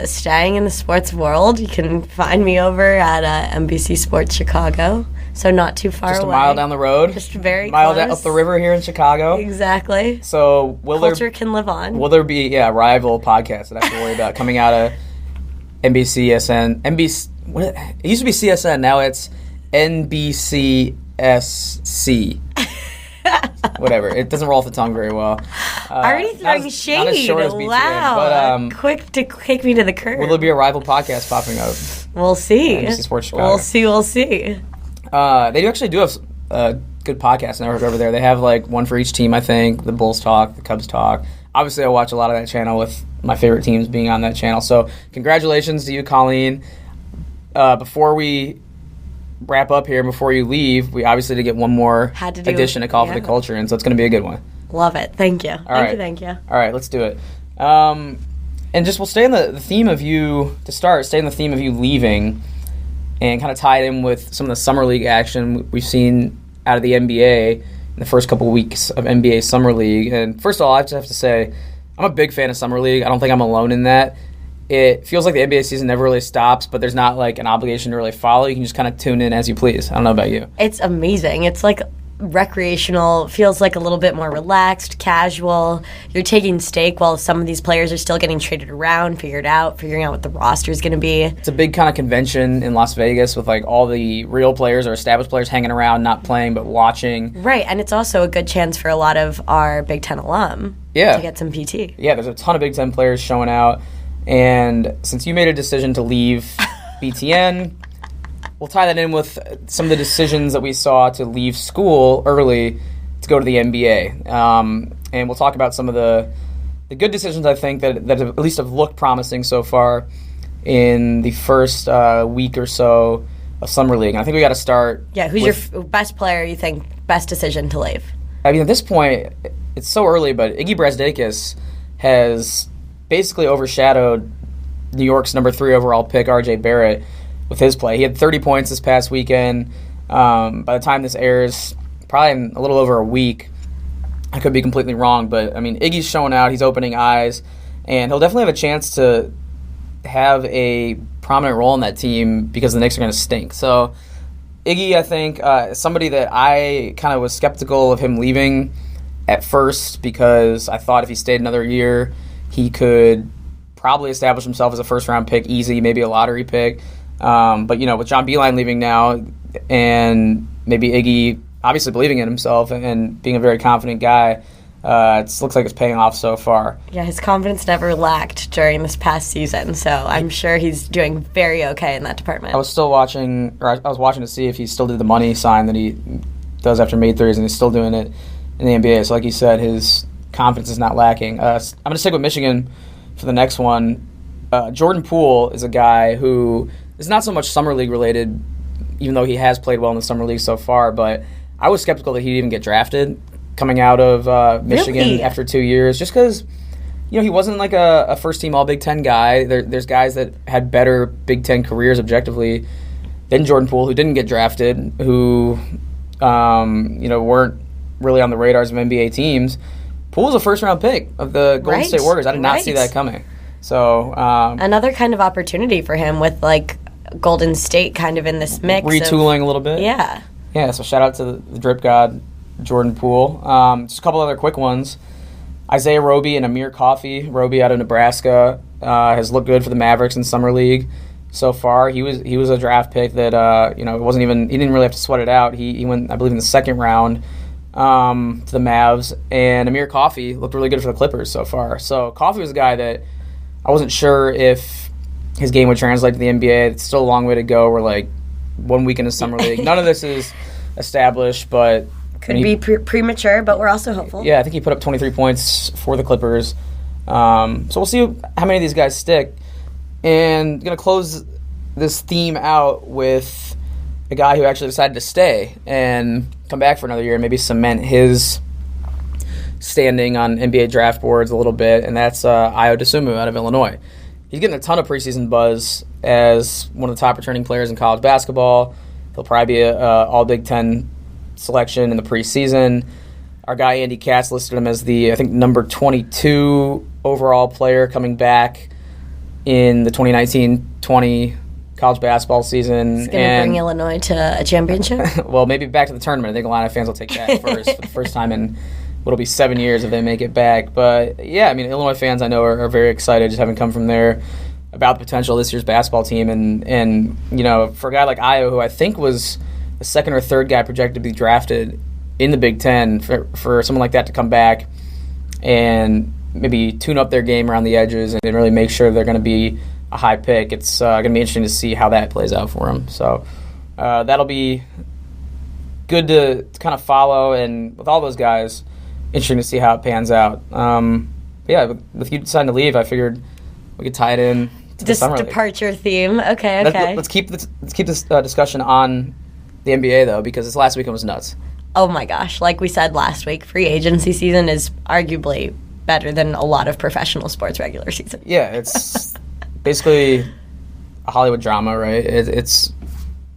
Staying in the sports world. You can find me over at NBC Sports Chicago. So not too far just away. a mile down the road. Just very mile close. Up the river here in Chicago. Exactly. So Culture can live on. Will there be a rival podcast that I have to worry about coming out of NBCSN? It used to be CSN. Now it's NBCSC. Whatever. It doesn't roll off the tongue very well. Already throwing shade. Not as short as BTN, wow. but, quick to kick me to the curb. Will there be a rival podcast popping up? We'll see. NBC Sports Chicago. We'll see. They actually do have a good podcast network over there. They have like one for each team, I think. The Bulls talk, the Cubs talk. Obviously, I watch a lot of that channel with my favorite teams being on that channel. So congratulations to you, Colleen. Before we wrap up here, before you leave, we obviously did get one more edition of Coll For the Culture, and so it's going to be a good one. Love it. Thank you. Thank you. All right, let's do it. And just we'll stay in the theme of you, to start, stay in the theme of you leaving and kind of tie it in with some of the Summer League action we've seen out of the NBA in the first couple weeks of NBA Summer League. And first of all, I just have to say, I'm a big fan of Summer League. I don't think I'm alone in that. It feels like the NBA season never really stops, but there's not like an obligation to really follow. You can just kind of tune in as you please. I don't know about you. It's amazing. It's like recreational, feels like a little bit more relaxed, casual. You're taking stake while some of these players are still getting traded around, figuring out what the roster is going to be. It's a big kind of convention in Las Vegas with like all the real players or established players hanging around, not playing but watching. Right, and it's also a good chance for a lot of our Big Ten alum to get some PT. Yeah, there's a ton of Big Ten players showing out. And since you made a decision to leave BTN, we'll tie that in with some of the decisions that we saw to leave school early to go to the NBA. And we'll talk about some of the good decisions, I think, that at least have looked promising so far in the first week or so of Summer League. And I think we got to start. Yeah, who's your best player you think, best decision to leave? I mean, at this point, it's so early, but Iggy Brasdeikis has basically overshadowed New York's number 3 overall pick, RJ Barrett, with his play. He had 30 points this past weekend. By the time this airs, probably in a little over a week. I could be completely wrong, but I mean, Iggy's showing out. He's opening eyes, and he'll definitely have a chance to have a prominent role in that team because the Knicks are going to stink. So Iggy, I think, somebody that I kind of was skeptical of him leaving at first because I thought if he stayed another year, he could probably establish himself as a first-round pick, easy, maybe a lottery pick. But, with John Beilein leaving now and maybe Iggy obviously believing in himself and being a very confident guy, it looks like it's paying off so far. Yeah, his confidence never lacked during this past season, so I'm sure he's doing very okay in that department. I was watching to see if he still did the money sign that he does after made threes, and he's still doing it in the NBA. So like you said, his confidence is not lacking. I'm going to stick with Michigan for the next one. Jordan Poole is a guy who is not so much Summer League related, even though he has played well in the Summer League so far, but I was skeptical that he'd even get drafted coming out of Michigan after 2 years, just because he wasn't like a first-team All-Big Ten guy. There's guys that had better Big Ten careers objectively than Jordan Poole, who didn't get drafted, who weren't really on the radars of NBA teams. Poole was a first-round pick of the Golden State Warriors. I did not see that coming. So another kind of opportunity for him with like Golden State kind of in this mix, retooling a little bit. Yeah. So shout out to the drip god Jordan Poole. Just a couple other quick ones. Isaiah Roby and Amir Coffey. Roby out of Nebraska has looked good for the Mavericks in Summer League so far. He was a draft pick that it wasn't even, he didn't really have to sweat it out. He went, I believe, in the second round to the Mavs, and Amir Coffey looked really good for the Clippers so far. So Coffey was a guy that I wasn't sure if his game would translate to the NBA. It's still a long way to go. We're like 1 week into Summer League. None of this is established, but could be premature, but we're also hopeful. Yeah, I think he put up 23 points for the Clippers. So we'll see how many of these guys stick. And going to close this theme out with a guy who actually decided to stay and come back for another year and maybe cement his standing on NBA draft boards a little bit, and that's Ayo Dosunmu out of Illinois. He's getting a ton of preseason buzz as one of the top returning players in college basketball. He'll probably be an All-Big Ten selection in the preseason. Our guy Andy Katz listed him as the, I think, number 22 overall player coming back in the 2019-20 college basketball season. It's going to bring Illinois to a championship? Well, maybe back to the tournament. I think Illini fans will take that first for the first time in what'll be 7 years if they make it back. But, yeah, I mean, Illinois fans I know are very excited, just having come from there, about the potential of this year's basketball team. And you know, for a guy like Ayo, who I think was the second or third guy projected to be drafted in the Big Ten, for someone like that to come back and maybe tune up their game around the edges and really make sure they're going to be a high pick, it's going to be interesting to see how that plays out for him. So that'll be good to kind of follow. And with all those guys, interesting to see how it pans out. Yeah, with you deciding to leave, I figured we could tie it in to the summer league. Departure theme. Okay. Let's keep this discussion on the NBA, though, because this last weekend was nuts. Oh, my gosh. Like we said last week, free agency season is arguably better than a lot of professional sports regular season. Yeah, it's basically a Hollywood drama, right? It's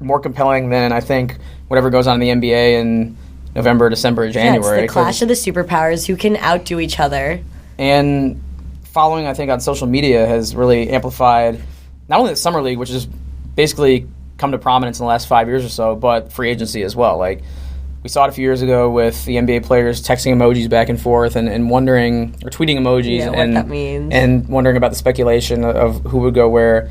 more compelling than, I think, whatever goes on in the NBA in November, December, January. Yeah, it's the clash of the superpowers who can outdo each other. And following, I think, on social media has really amplified not only the Summer League, which has basically come to prominence in the last 5 years or so, but free agency as well. Like, we saw it a few years ago with the NBA players texting emojis back and forth and wondering, or tweeting emojis, what that means. And wondering about the speculation of who would go where.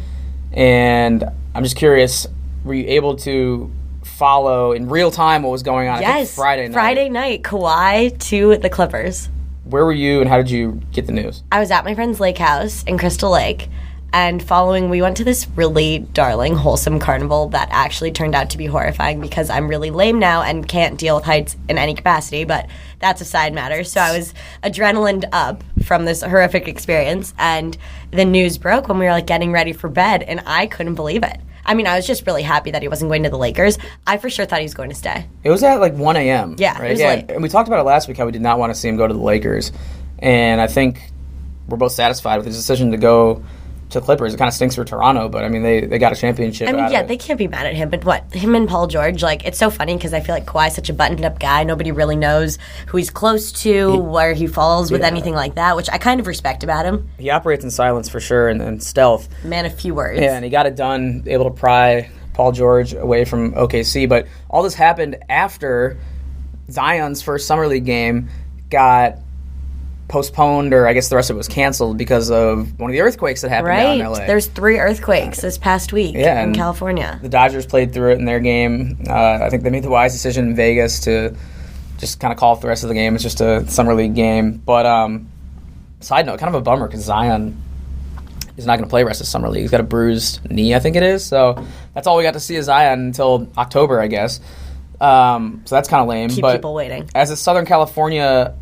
And I'm just curious, were you able to follow in real time what was going on? Yes, I think Friday night, Kawhi to the Clippers. Where were you and how did you get the news? I was at my friend's lake house in Crystal Lake, and we went to this really darling, wholesome carnival that actually turned out to be horrifying because I'm really lame now and can't deal with heights in any capacity, but that's a side matter. So I was adrenalined up from this horrific experience, and the news broke when we were getting ready for bed, and I couldn't believe it. I mean, I was just really happy that he wasn't going to the Lakers. I for sure thought he was going to stay. It was at 1 a.m. Yeah, right? it was late. And we talked about it last week, how we did not want to see him go to the Lakers. And I think we're both satisfied with his decision to go to the Clippers. It kind of stinks for Toronto, but I mean, they got a championship. I mean, out yeah, of it. they can't be mad at him. But him and Paul George, it's so funny because I feel like Kawhi's such a buttoned-up guy. Nobody really knows who he's close to, where he falls with anything like that, which I kind of respect about him. He operates in silence for sure and stealth. Man of few words. Yeah, and he got it done, able to pry Paul George away from OKC. But all this happened after Zion's first Summer League game got postponed, or I guess the rest of it was canceled because of one of the earthquakes that happened down in LA. There's 3 earthquakes this past week in California. The Dodgers played through it in their game. I think they made the wise decision in Vegas to just kind of call it the rest of the game. It's just a Summer League game. But side note, kind of a bummer because Zion is not going to play the rest of the Summer League. He's got a bruised knee, I think it is. So that's all we got to see of Zion until October, I guess. So that's kind of lame. Keep but people waiting. As a Southern California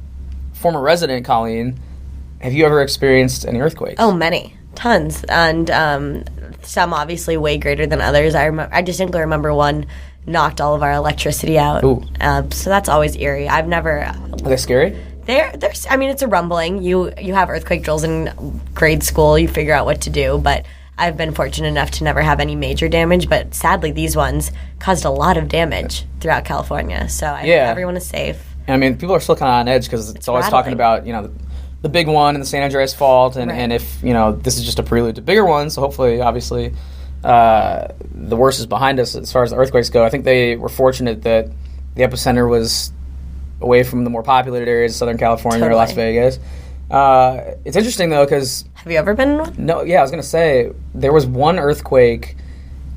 former resident, Colleen, have you ever experienced any earthquakes? Oh, many. Tons. And some obviously way greater than others. I distinctly remember one knocked all of our electricity out. Ooh. So that's always eerie. I've never... Are they scary? There's. I mean, it's a rumbling. You have earthquake drills in grade school. You figure out what to do. But I've been fortunate enough to never have any major damage. But sadly, these ones caused a lot of damage throughout California. So I hope everyone is safe. I mean, people are still kind of on edge because it's always rattling. talking about, the big one and the San Andreas fault, and if, this is just a prelude to bigger ones, so hopefully, obviously, the worst is behind us as far as the earthquakes go. I think they were fortunate that the epicenter was away from the more populated areas of Southern California or Las Vegas. It's interesting, though, because... Have you ever been in one? No, yeah, I was going to say, there was one earthquake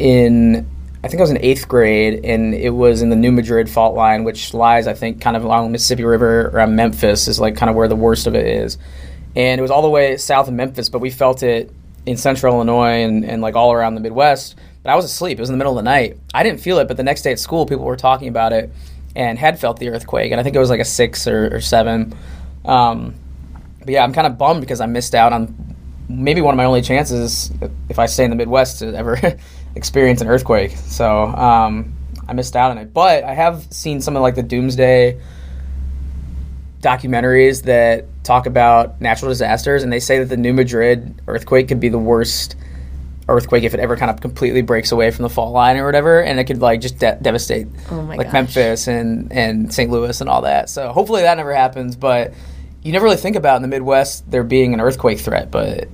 in... I think I was in 8th grade, and it was in the New Madrid fault line, which lies, I think, kind of along the Mississippi River around Memphis is kind of where the worst of it is. And it was all the way south of Memphis, but we felt it in central Illinois and all around the Midwest. But I was asleep. It was in the middle of the night. I didn't feel it, but the next day at school, people were talking about it and had felt the earthquake. And I think it was a 6 or 7. But yeah, I'm kind of bummed because I missed out on maybe one of my only chances, if I stay in the Midwest, to ever experience an earthquake. So I missed out on it. But I have seen some of the doomsday documentaries that talk about natural disasters, and they say that the New Madrid earthquake could be the worst earthquake if it ever kind of completely breaks away from the fault line or whatever, and it could just devastate Memphis and St. Louis and all that. So hopefully that never happens, but you never really think about in the Midwest there being an earthquake threat, but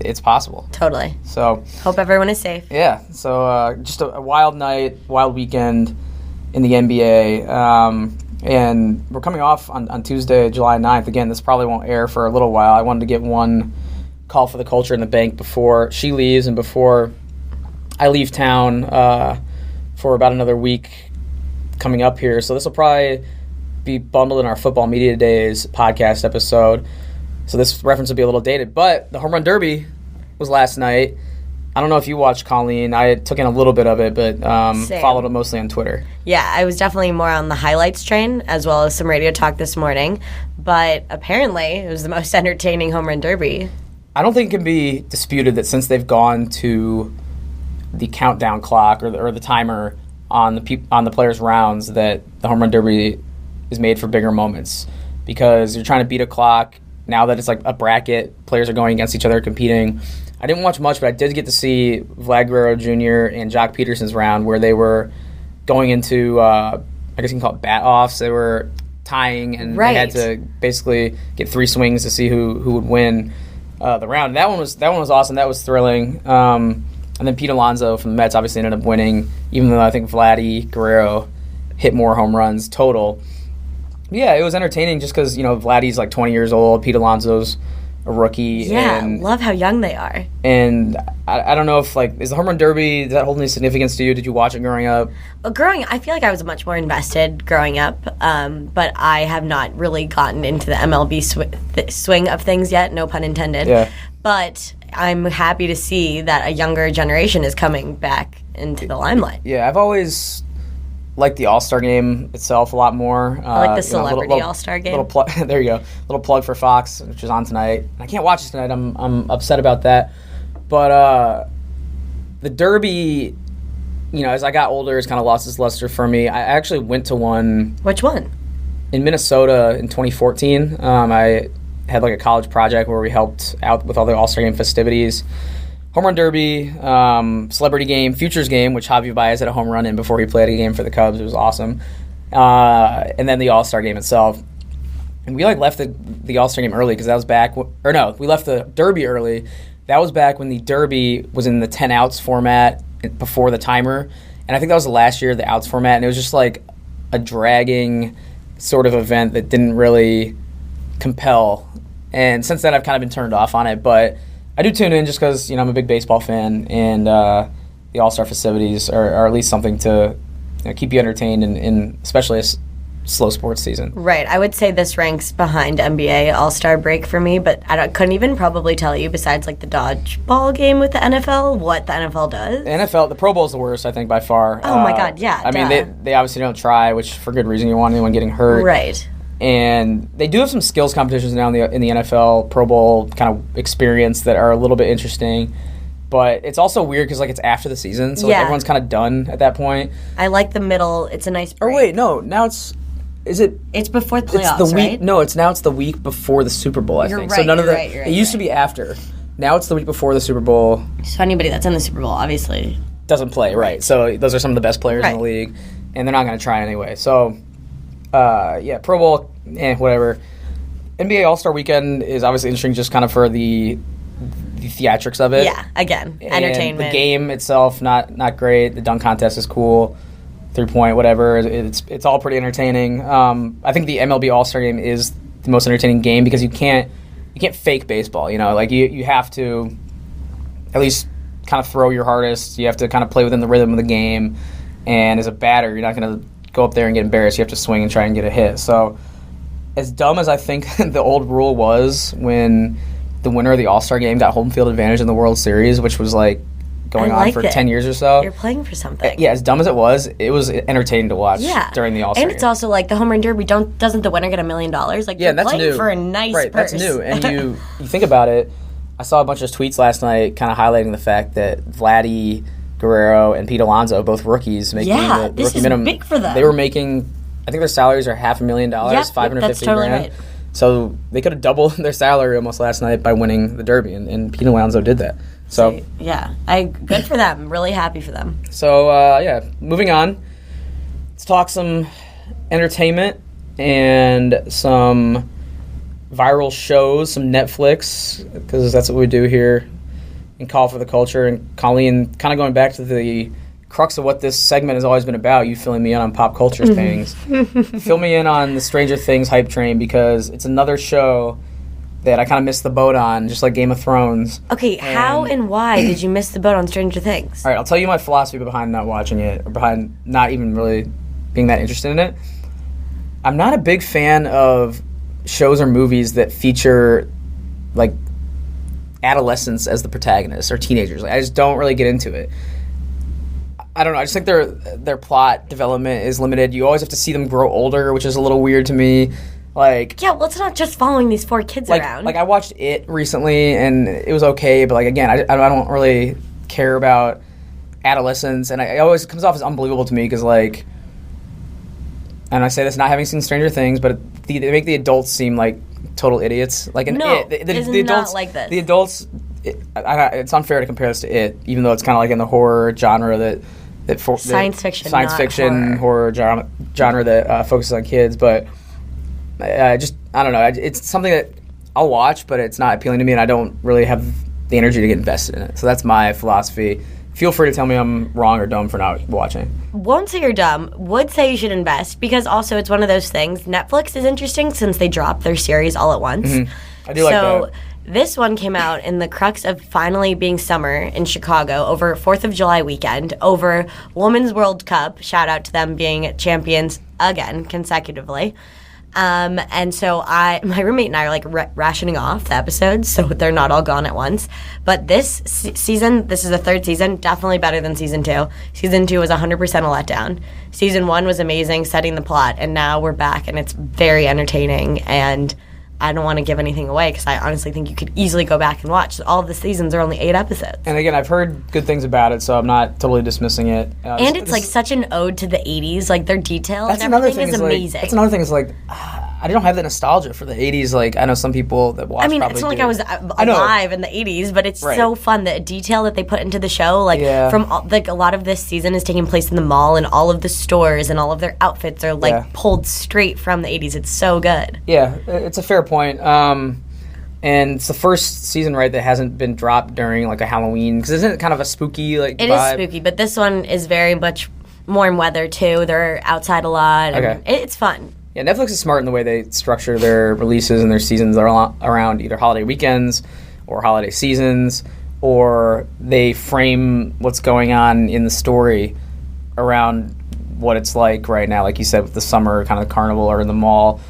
it's possible. Totally. So hope everyone is safe. Yeah. So just a wild night, wild weekend in the NBA. And we're coming off on Tuesday, July 9th. Again, this probably won't air for a little while. I wanted to get one call for the culture in the bank before she leaves and before I leave town for about another week coming up here. So this will probably be bundled in our Football Media Days podcast episode. So this reference will be a little dated. But the Home Run Derby was last night. I don't know if you watched, Colleen. I took in a little bit of it, but followed it mostly on Twitter. Yeah, I was definitely more on the highlights train, as well as some radio talk this morning. But apparently, it was the most entertaining Home Run Derby. I don't think it can be disputed that since they've gone to the countdown clock or the timer on the players' rounds, that the Home Run Derby is made for bigger moments. Because you're trying to beat a clock. Now that it's like a bracket, players are going against each other, competing. I didn't watch much, but I did get to see Vlad Guerrero Jr. and Jock Peterson's round where they were going into, I guess you can call it bat-offs. They were tying, and they had to basically get 3 swings to see who would win the round. That one was awesome. That was thrilling. And then Pete Alonso from the Mets obviously ended up winning, even though I think Vladdy Guerrero hit more home runs total. But yeah, it was entertaining just because, Vladdy's like 20 years old. Pete Alonso's a rookie. Yeah, love how young they are. And I don't know if, is the Home Run Derby, does that hold any significance to you? Did you watch it growing up? I feel like I was much more invested growing up, but I have not really gotten into the MLB swing of things yet, no pun intended. Yeah. But I'm happy to see that a younger generation is coming back into the limelight. Yeah, I've always liked the All-Star Game itself a lot more. I like the celebrity All-Star Game. There you go. Little plug for Fox, which is on tonight. I can't watch it tonight. I'm upset about that. But the Derby, as I got older, it's kind of lost its luster for me. I actually went to one. Which one? In Minnesota in 2014. I had a college project where we helped out with all the All-Star Game festivities. Home Run Derby, Celebrity Game, Futures Game, which Javi Baez had a home run in before he played a game for the Cubs. It was awesome. And then the All-Star Game itself. And we left the All-Star Game early because that was back... we left the Derby early. That was back when the Derby was in the 10 outs format before the timer. And I think that was the last year of the outs format. And it was just a dragging sort of event that didn't really compel. And since then, I've kind of been turned off on it. But I do tune in just because I'm a big baseball fan, and the All-Star festivities are at least something to keep you entertained, in especially a slow sports season. Right. I would say this ranks behind NBA All-Star break for me, but I couldn't even probably tell you, besides the dodgeball game with the NFL, what the NFL does. The Pro Bowl is the worst, I think, by far. Oh my God, yeah. I mean, they obviously don't try, which for good reason. You don't want anyone getting hurt. Right. And they do have some skills competitions now in the NFL Pro Bowl kind of experience that are a little bit interesting. But it's also weird because it's after the season, so everyone's kind of done at that point. I like the middle. It's a nice break. Or wait, no, now it's... Is it? It's before the playoffs, it's the week, right? No, it's the week before the Super Bowl, I think. Right, so none of the... Right, it used to be after. Now it's the week before the Super Bowl. So anybody that's in the Super Bowl, obviously... doesn't play, right. So those are some of the best players in the league, and they're not going to try anyway. So... Pro Bowl, whatever. NBA All-Star Weekend is obviously interesting just kind of for the theatrics of it. Yeah, again, entertainment. And the game itself, not great. The dunk contest is cool. 3-point, whatever. It's all pretty entertaining. I think the MLB All-Star Game is the most entertaining game because you can't fake baseball. You have to at least kind of throw your hardest. You have to kind of play within the rhythm of the game. And as a batter, you're not going to go up there and get embarrassed. You have to swing and try and get a hit. So as dumb as I think the old rule was when the winner of the All-Star Game got home field advantage in the World Series, which was going on for 10 years or so. You're playing for something. Yeah, as dumb as it was entertaining to watch during the All-Star Game. And it's also the Home Run Derby, doesn't the winner get $1 million? You're that's playing new. For a nice purse. That's new. And you think about it, I saw a bunch of tweets last night kind of highlighting the fact that Vladdy Guerrero and Pete Alonso, both rookies, making the rookie minimum. Big for them. They were making, I think their salaries are $500,000, $550,000. That's totally right. So they could have doubled their salary almost last night by winning the Derby, and Pete Alonso did that. So good for them. Really happy for them. So moving on. Let's talk some entertainment and some viral shows, some Netflix, because that's what we do here in Coll For the Culture. And Colleen, kind of going back to the crux of what this segment has always been about, you filling me in on pop culture things. Fill me in on the Stranger Things hype train, because it's another show that I kind of missed the boat on, just like Game of Thrones. Okay, how and why did you miss the boat on Stranger Things? All right, I'll tell you my philosophy behind not watching it, or behind not even really being that interested in it. I'm not a big fan of shows or movies that feature, like, adolescents as the protagonists, or teenagers. Like, I just don't really get into it. I don't know. I just think their plot development is limited. You always have to see them grow older, which is a little weird to me. Like, yeah, well, it's not just following these 4 kids around. Like, I watched It recently, and it was okay, but, like, again, I don't really care about adolescents, and it always comes off as unbelievable to me, because, like, and I say this not having seen Stranger Things, but they make the adults seem like total idiots. Like, it is the adults, not like this. The adults, it's unfair to compare this to It, even though it's kind of like in the horror genre science fiction horror genre that focuses on kids, but I don't know. It's something that I'll watch, but it's not appealing to me, and I don't really have the energy to get invested in it. So that's my philosophy. Feel free to tell me I'm wrong or dumb for not watching. Won't say you're dumb. Would say you should invest, because also it's one of those things. Netflix is interesting since they drop their series all at once. I do like that. So this one came out in the crux of finally being summer in Chicago over 4th of July weekend, over Women's World Cup. Shout out to them being champions again consecutively. And so my roommate and I are like rationing off the episodes so they're not all gone at once. But this season, this is the 3rd season, definitely better than season 2. Season 2 was 100% a letdown. Season 1 was amazing, setting the plot, and now we're back and it's very entertaining. And I don't want to give anything away because I honestly think you could easily go back and watch. All of the seasons are only 8 episodes. And again, I've heard good things about it, so I'm not totally dismissing it. And it's like such an ode to the 80s. Like, their detail and everything is amazing. That's another thing is like, I don't have the nostalgia for the 80s. Like, I know some people that watch probably it's not like I was alive in the 80s, but it's so fun. The detail that they put into the show, like, from a lot of this season is taking place in the mall, and all of the stores and all of their outfits are, like, pulled straight from the 80s. It's so good. Yeah, it's a fair point. And it's the first season, right, that hasn't been dropped during, like, a Halloween, because isn't it kind of a spooky, like, It vibe? is spooky, but this one is very much warm weather, too. They're outside a lot, and it's fun. Yeah, Netflix is smart in the way they structure their releases and their seasons around either holiday weekends or holiday seasons, or they frame what's going on in the story around what it's like right now, like you said, with the summer kind of carnival or in the mall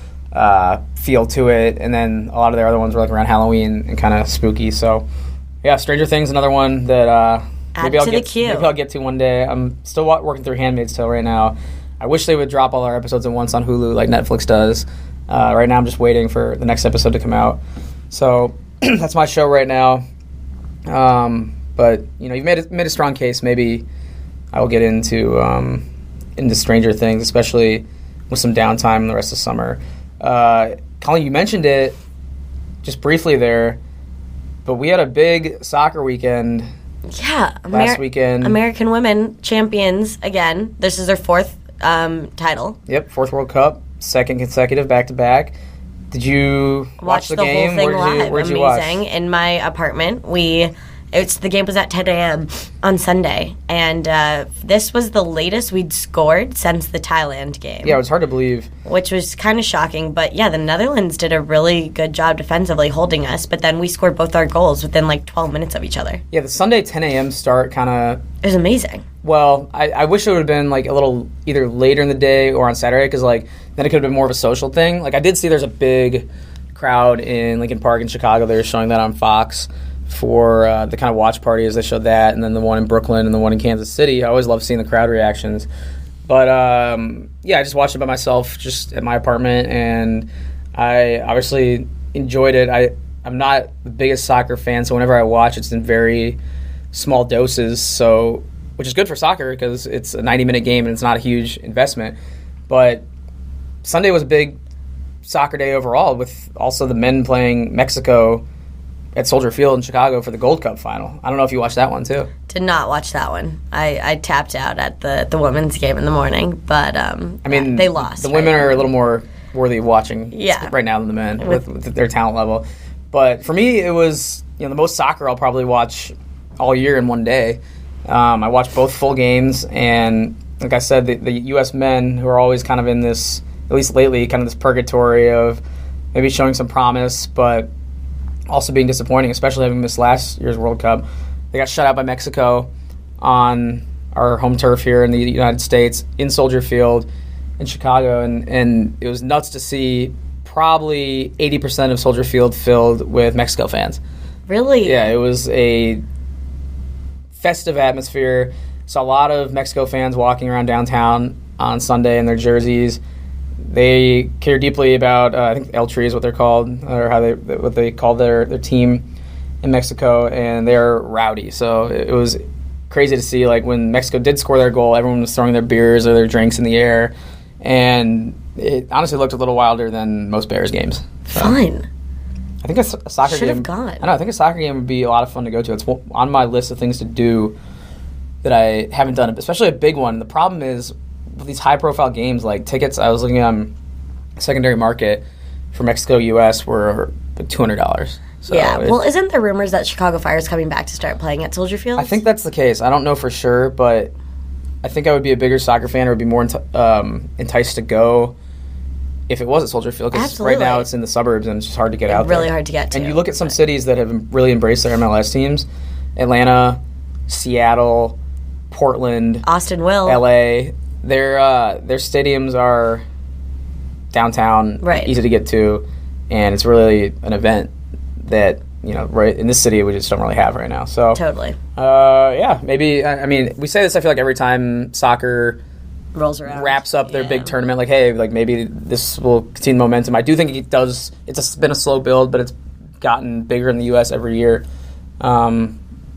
feel to it, and then a lot of their other ones were like around Halloween and kind of spooky. So, yeah, Stranger Things, another one that maybe I'll get to one day. I'm still working through Handmaid's Tale right now. I wish they would drop all our episodes at once on Hulu like Netflix does. Right now I'm just waiting for the next episode to come out. So that's my show right now. But, you know, you've made a strong case. Maybe I will get into Stranger Things, especially with some downtime the rest of summer. Colleen, you mentioned it just briefly there, but we had a big soccer weekend. Yeah. Last weekend. American women champions again. This is their 4th title. Yep, 4th World Cup, 2nd consecutive, back-to-back. Did you watch the game? Whole thing live. Where'd you Amazing. watch? In my apartment. The game was at 10 a.m. on Sunday, and this was the latest we'd scored since the Thailand game. Yeah, it was hard to believe. Which was kind of shocking, but yeah, the Netherlands did a really good job defensively holding us, but then we scored both our goals within like 12 minutes of each other. Yeah, the Sunday 10 a.m. start kind of... It was amazing. Well, I wish it would have been like a little either later in the day or on Saturday, because like then it could have been more of a social thing. Like, I did see there's a big crowd in Lincoln Park in Chicago. They were showing that on Fox for the kind of watch party as they showed that, and then the one in Brooklyn and the one in Kansas City. I always love seeing the crowd reactions. But, yeah, I just watched it by myself just at my apartment, and I obviously enjoyed it. I'm not the biggest soccer fan, so whenever I watch, it's in very small doses, so which is good for soccer because it's a 90-minute game and it's not a huge investment. But Sunday was a big soccer day overall, with also the men playing Mexico at Soldier Field in Chicago for the Gold Cup final. I don't know if you watched that one too. Did not watch that one. I tapped out at the women's game in the morning, but I mean, they lost. The women are a little more worthy of watching right now than the men with their talent level. But for me, it was the most soccer I'll probably watch all year in one day. I watched both full games, and like I said, the U.S. men who are always kind of in this, at least lately, kind of this purgatory of maybe showing some promise, but also being disappointing, especially having missed last year's World Cup. They got shut out by Mexico on our home turf here in the United States, in Soldier Field in Chicago, and it was nuts to see probably 80% of Soldier Field filled with Mexico fans. Really? Yeah, it was a festive atmosphere. Saw a lot of Mexico fans walking around downtown on Sunday in their jerseys. They care deeply about, I think El Tri is what they're called, or what they call their team in Mexico, and they're rowdy. So it was crazy to see, like, when Mexico did score their goal, everyone was throwing their beers or their drinks in the air, and it honestly looked a little wilder than most Bears games. So, Fun. I think a soccer game. Should have gone. I know. I think a soccer game would be a lot of fun to go to. It's on my list of things to do that I haven't done, especially a big one. The problem is with these high-profile games, like tickets. I was looking on secondary market for Mexico-U.S. were $200. So yeah. Well, isn't there rumors that Chicago Fire is coming back to start playing at Soldier Field? I think that's the case. I don't know for sure, but I think I would be a bigger soccer fan or would be more enticed to go if it was at Soldier Field, because right now it's in the suburbs and it's just hard to get out there. Really hard to get to. And you look at some cities that have really embraced their MLS teams: Atlanta, Seattle, Portland, Austin will. LA. Their stadiums are downtown, right, easy to get to, and it's really an event that, you know, right in this city we just don't really have right now. So totally. Yeah, maybe. I mean, we say this, I feel like, every time soccer rolls around, wraps up their big tournament, like, hey, like, maybe this will continue momentum. I do think it does. Been a slow build, but it's gotten bigger in the U.S. every year.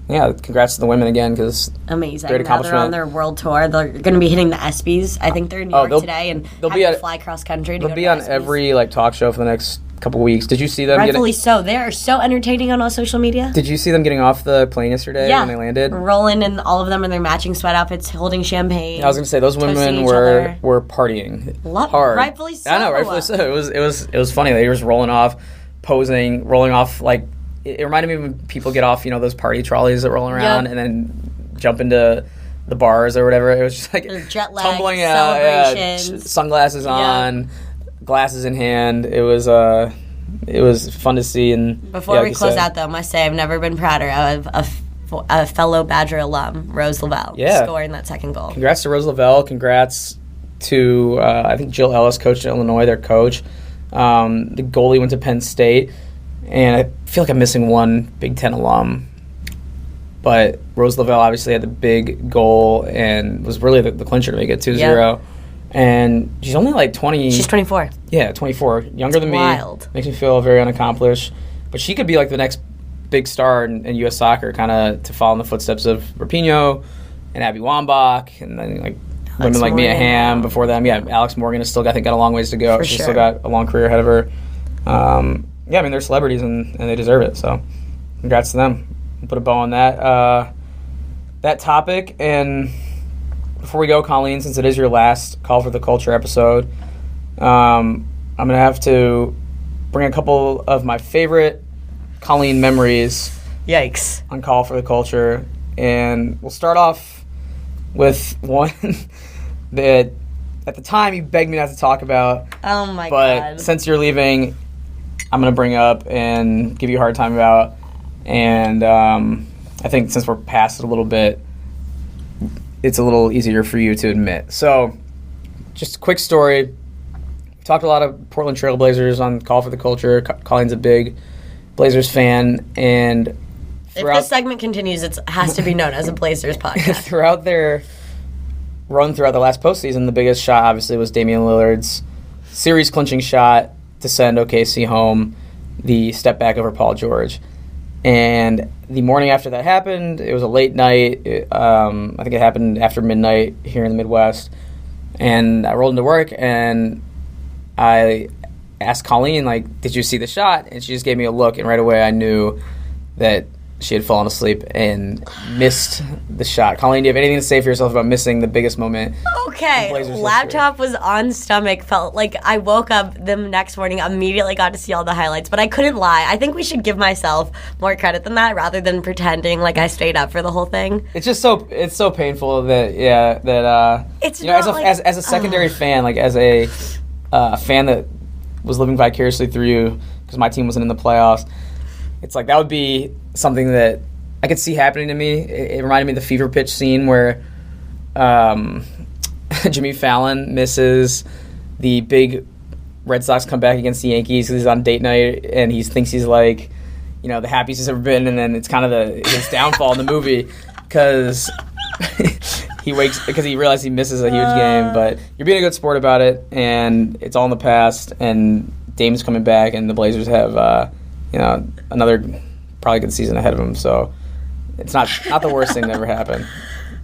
Yeah, congrats to the women again, because amazing. Great accomplishment. Now they're on their world tour. They're going to be hitting the ESPYs. I think they're in New York today, and they'll have to fly cross country. They'll be on ESPYs. every talk show for the next couple of weeks. Did you see them? Rightfully so. They are so entertaining on all social media. Did you see them getting off the plane yesterday when they landed? Rolling, and all of them in their matching sweat outfits, holding champagne. I was going to say, those women were partying hard. Rightfully so. I know, rightfully so. It was funny. They were just rolling off, posing, rolling off like. It reminded me of when people get off, those party trolleys that roll around and then jump into the bars or whatever. It was just like jet lag, tumbling out, celebrations, sunglasses on, glasses in hand. It was fun to see. And before we close out, though, I must say I've never been prouder of a fellow Badger alum, Rose Lavelle, scoring that second goal. Congrats to Rose Lavelle. Congrats to I think Jill Ellis coached at Illinois, their coach. The goalie went to Penn State. And I feel like I'm missing one Big Ten alum. But Rose Lavelle obviously had the big goal and was really the clincher to make it 2-0. Yep. And she's only like 20. She's 24. Yeah, 24. Younger than wild. Me. Makes me feel very unaccomplished. But she could be like the next big star in U.S. soccer, kind of to follow in the footsteps of Rapinoe and Abby Wambach. And then women like Mia Hamm before them. Yeah, Alex Morgan has still got a long ways to go. She's still got a long career ahead of her. Yeah, I mean, they're celebrities and they deserve it. So, congrats to them. We'll put a bow on that topic. And before we go, Colleen, since it is your last Coll For the Culture episode, I'm going to have to bring a couple of my favorite Colleen memories. Yikes. On Coll For the Culture. And we'll start off with one that at the time you begged me not to talk about. Oh, my God. But since you're leaving, I'm going to bring up and give you a hard time about. And I think since we're past it a little bit, it's a little easier for you to admit. So, just a quick story. We talked a lot of Portland Trail Blazers on Coll For the Culture. Colleen's a big Blazers fan. And if this segment continues, it has to be known as a Blazers podcast. Throughout their run throughout the last postseason, the biggest shot, obviously, was Damian Lillard's series-clinching shot to send OKC home, the step back over Paul George. And the morning after that happened, it was a late night. I think it happened after midnight here in the Midwest. And I rolled into work, and I asked Colleen, did you see the shot? And she just gave me a look, and right away I knew that she had fallen asleep and missed the shot. Colleen, do you have anything to say for yourself about missing the biggest moment? Okay, in Blazers laptop was on stomach. Felt like I woke up the next morning, immediately got to see all the highlights, but I couldn't lie. I think we should give myself more credit than that, rather than pretending like I stayed up for the whole thing. It's just so painful that It's as not as a secondary fan, like as a fan that was living vicariously through you because my team wasn't in the playoffs. It's like that would be something that I could see happening to me. It reminded me of the fever pitch scene where Jimmy Fallon misses the big Red Sox comeback against the Yankees because he's on date night and he thinks he's like, the happiest he's ever been, and then it's kind of his downfall in the movie because he realizes he misses a huge game. But you're being a good sport about it, and it's all in the past, and Dame's coming back, and the Blazers have another probably good season ahead of them, so it's not the worst thing that ever happened.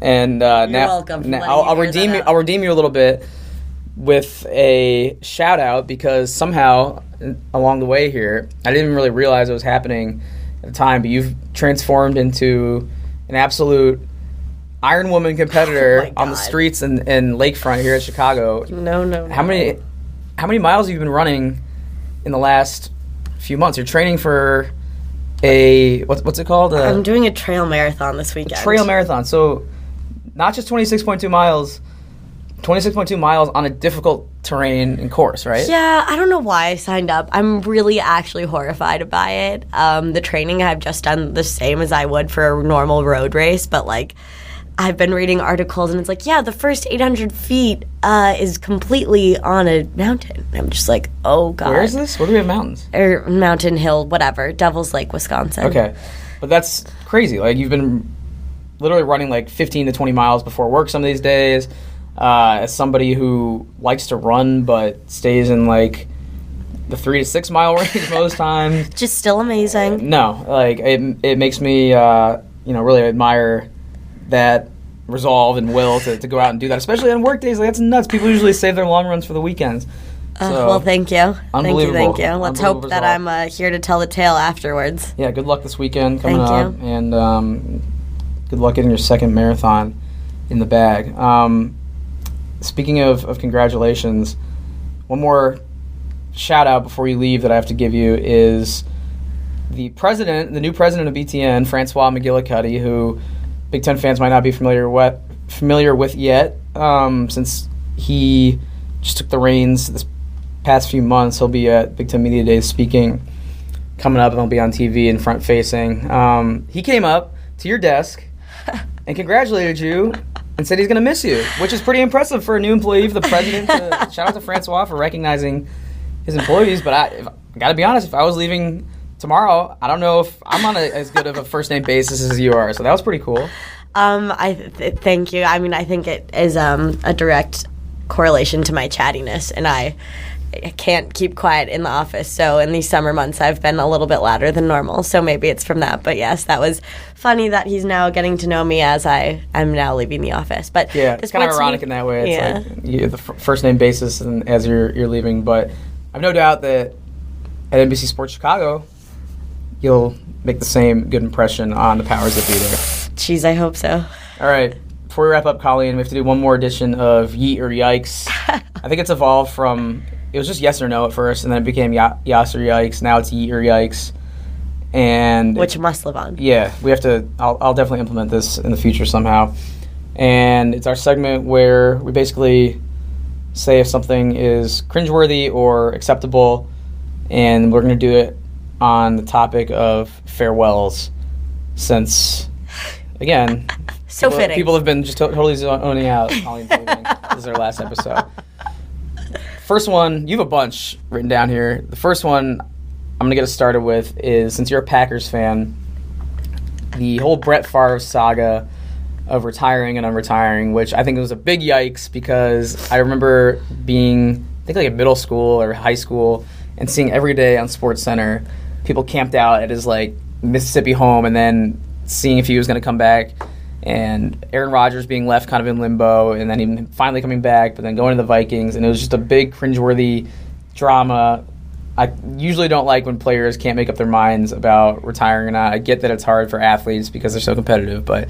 And You're welcome. I'll redeem you a little bit with a shout out because somehow along the way here, I didn't even really realize it was happening at the time, but you've transformed into an absolute Iron Woman competitor on the streets and lakefront here at Chicago. No. How many miles have you been running in the last few months? You're training for a what's it called? I'm doing a trail marathon this weekend. Trail marathon. So not just 26.2 miles. 26.2 miles on a difficult terrain and course, right? Yeah, I don't know why I signed up. I'm really actually horrified by it. The training I've just done the same as I would for a normal road race, but like I've been reading articles and it's like, the first 800 feet is completely on a mountain. I'm just like, oh God. Where is this? Where do we have mountains? Or Mountain Hill, whatever. Devil's Lake, Wisconsin. Okay. But that's crazy. Like you've been literally running like 15 to 20 miles before work some of these days. As somebody who likes to run but stays in like the 3 to 6 mile range most times. Just still amazing. No, like it makes me really admire that resolve and will to go out and do that, especially on work days. Like that's nuts. People usually save their long runs for the weekends. Well, thank you. Unbelievable. Thank you. Let's hope that I'm here to tell the tale afterwards. Yeah, good luck this weekend coming up. And good luck getting your second marathon in the bag. Speaking of congratulations, one more shout out before you leave that I have to give you is the new president of BTN, Francois McGillicuddy, who Big Ten fans might not be familiar with yet, since he just took the reins this past few months. He'll be at Big Ten Media Days speaking coming up, and he'll be on TV and front facing. He came up to your desk and congratulated you and said he's going to miss you, which is pretty impressive for a new employee of the president. Shout out to Francois for recognizing his employees. But I got to be honest, if I was leaving tomorrow, I don't know if I'm on as good of a first name basis as you are. So that was pretty cool. Thank you. I mean, I think it is a direct correlation to my chattiness, and I can't keep quiet in the office. So in these summer months, I've been a little bit louder than normal. So maybe it's from that. But yes, that was funny that he's now getting to know me as I am now leaving the office. But yeah, it's kind of ironic in that way. It's like you, the first name basis and as you're leaving. But I've no doubt that at NBC Sports Chicago, you'll make the same good impression on the powers that be there. Jeez, I hope so. All right. Before we wrap up, Colleen, we have to do one more edition of Yeet or Yikes. I think it's evolved from, it was just yes or no at first, and then it became Yas or Yikes. Now it's Yeet or Yikes. And which must live on. Yeah, we have to, I'll definitely implement this in the future somehow. And it's our segment where we basically say if something is cringeworthy or acceptable, and we're going to do it on the topic of farewells, since, again, so fitting. People have been just totally zoning out. This is our last episode. First one, you have a bunch written down here. The first one I'm going to get us started with is, since you're a Packers fan, the whole Brett Favre saga of retiring and unretiring, which I think was a big yikes, because I remember being, I think like in middle school or high school, and seeing every day on SportsCenter people camped out at his like Mississippi home, and then seeing if he was going to come back, and Aaron Rodgers being left kind of in limbo, and then him finally coming back, but then going to the Vikings, and it was just a big cringeworthy drama I usually don't like when players can't make up their minds about retiring or not. I get that it's hard for athletes because they're so competitive, but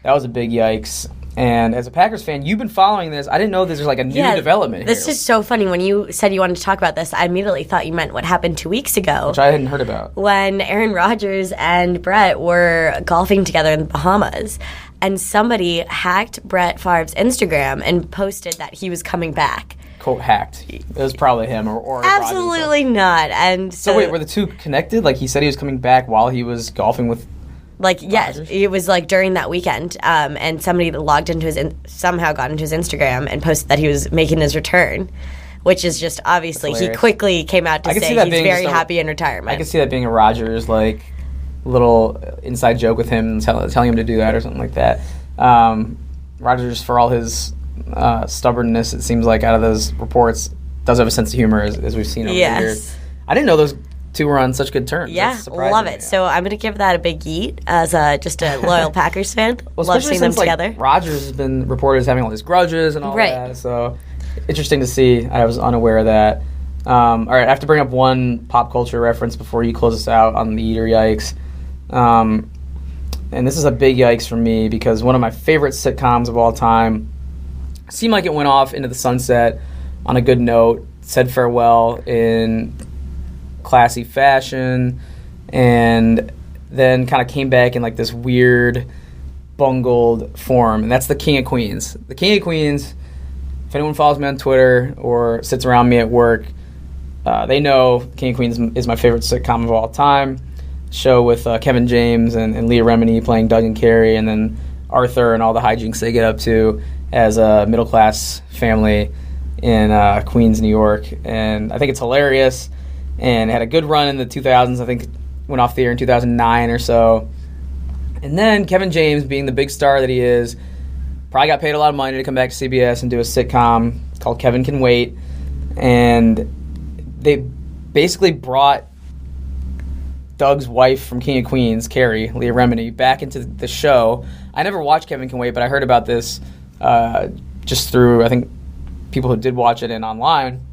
that was a big yikes. And as a Packers fan, you've been following this. I didn't know this was like a new development here. This is so funny. When you said you wanted to talk about this, I immediately thought you meant what happened 2 weeks ago. Which I hadn't heard about. When Aaron Rodgers and Brett were golfing together in the Bahamas, and somebody hacked Brett Favre's Instagram and posted that he was coming back. Quote, hacked. It was probably him or Absolutely not. And so wait, were the two connected? Like, he said he was coming back while he was golfing with Like, yes, it was like during that weekend, and somebody logged into somehow got into his Instagram and posted that he was making his return, which is just obviously he quickly came out to say he's very happy in retirement. I could see that being a Rodgers like little inside joke with him telling him to do that or something like that. Rodgers, for all his stubbornness, it seems like out of those reports, does have a sense of humor as we've seen over the years. I didn't know those two were on such good terms. Yeah, love it. So I'm going to give that a big yeet as just a loyal Packers fan. Love seeing them together. Rodgers has been reported as having all these grudges and all that. So interesting to see. I was unaware of that. All right, I have to bring up one pop culture reference before you close us out on the Eater Yikes. And this is a big yikes for me because one of my favorite sitcoms of all time seemed like it went off into the sunset on a good note, said farewell in classy fashion, and then kind of came back in like this weird bungled form, and that's the King of Queens. The King of Queens, if anyone follows me on Twitter or sits around me at work, they know King of Queens is my favorite sitcom of all time. Show with Kevin James and Leah Remini playing Doug and Carrie, and then Arthur and all the hijinks they get up to as a middle-class family in Queens, New York. And I think it's hilarious, and had a good run in the 2000s. I think went off the air in 2009 or so. And then Kevin James, being the big star that he is, probably got paid a lot of money to come back to CBS and do a sitcom called Kevin Can Wait. And they basically brought Doug's wife from King of Queens, Carrie, Leah Remini, back into the show. I never watched Kevin Can Wait, but I heard about this just through, I think, people who did watch it and online.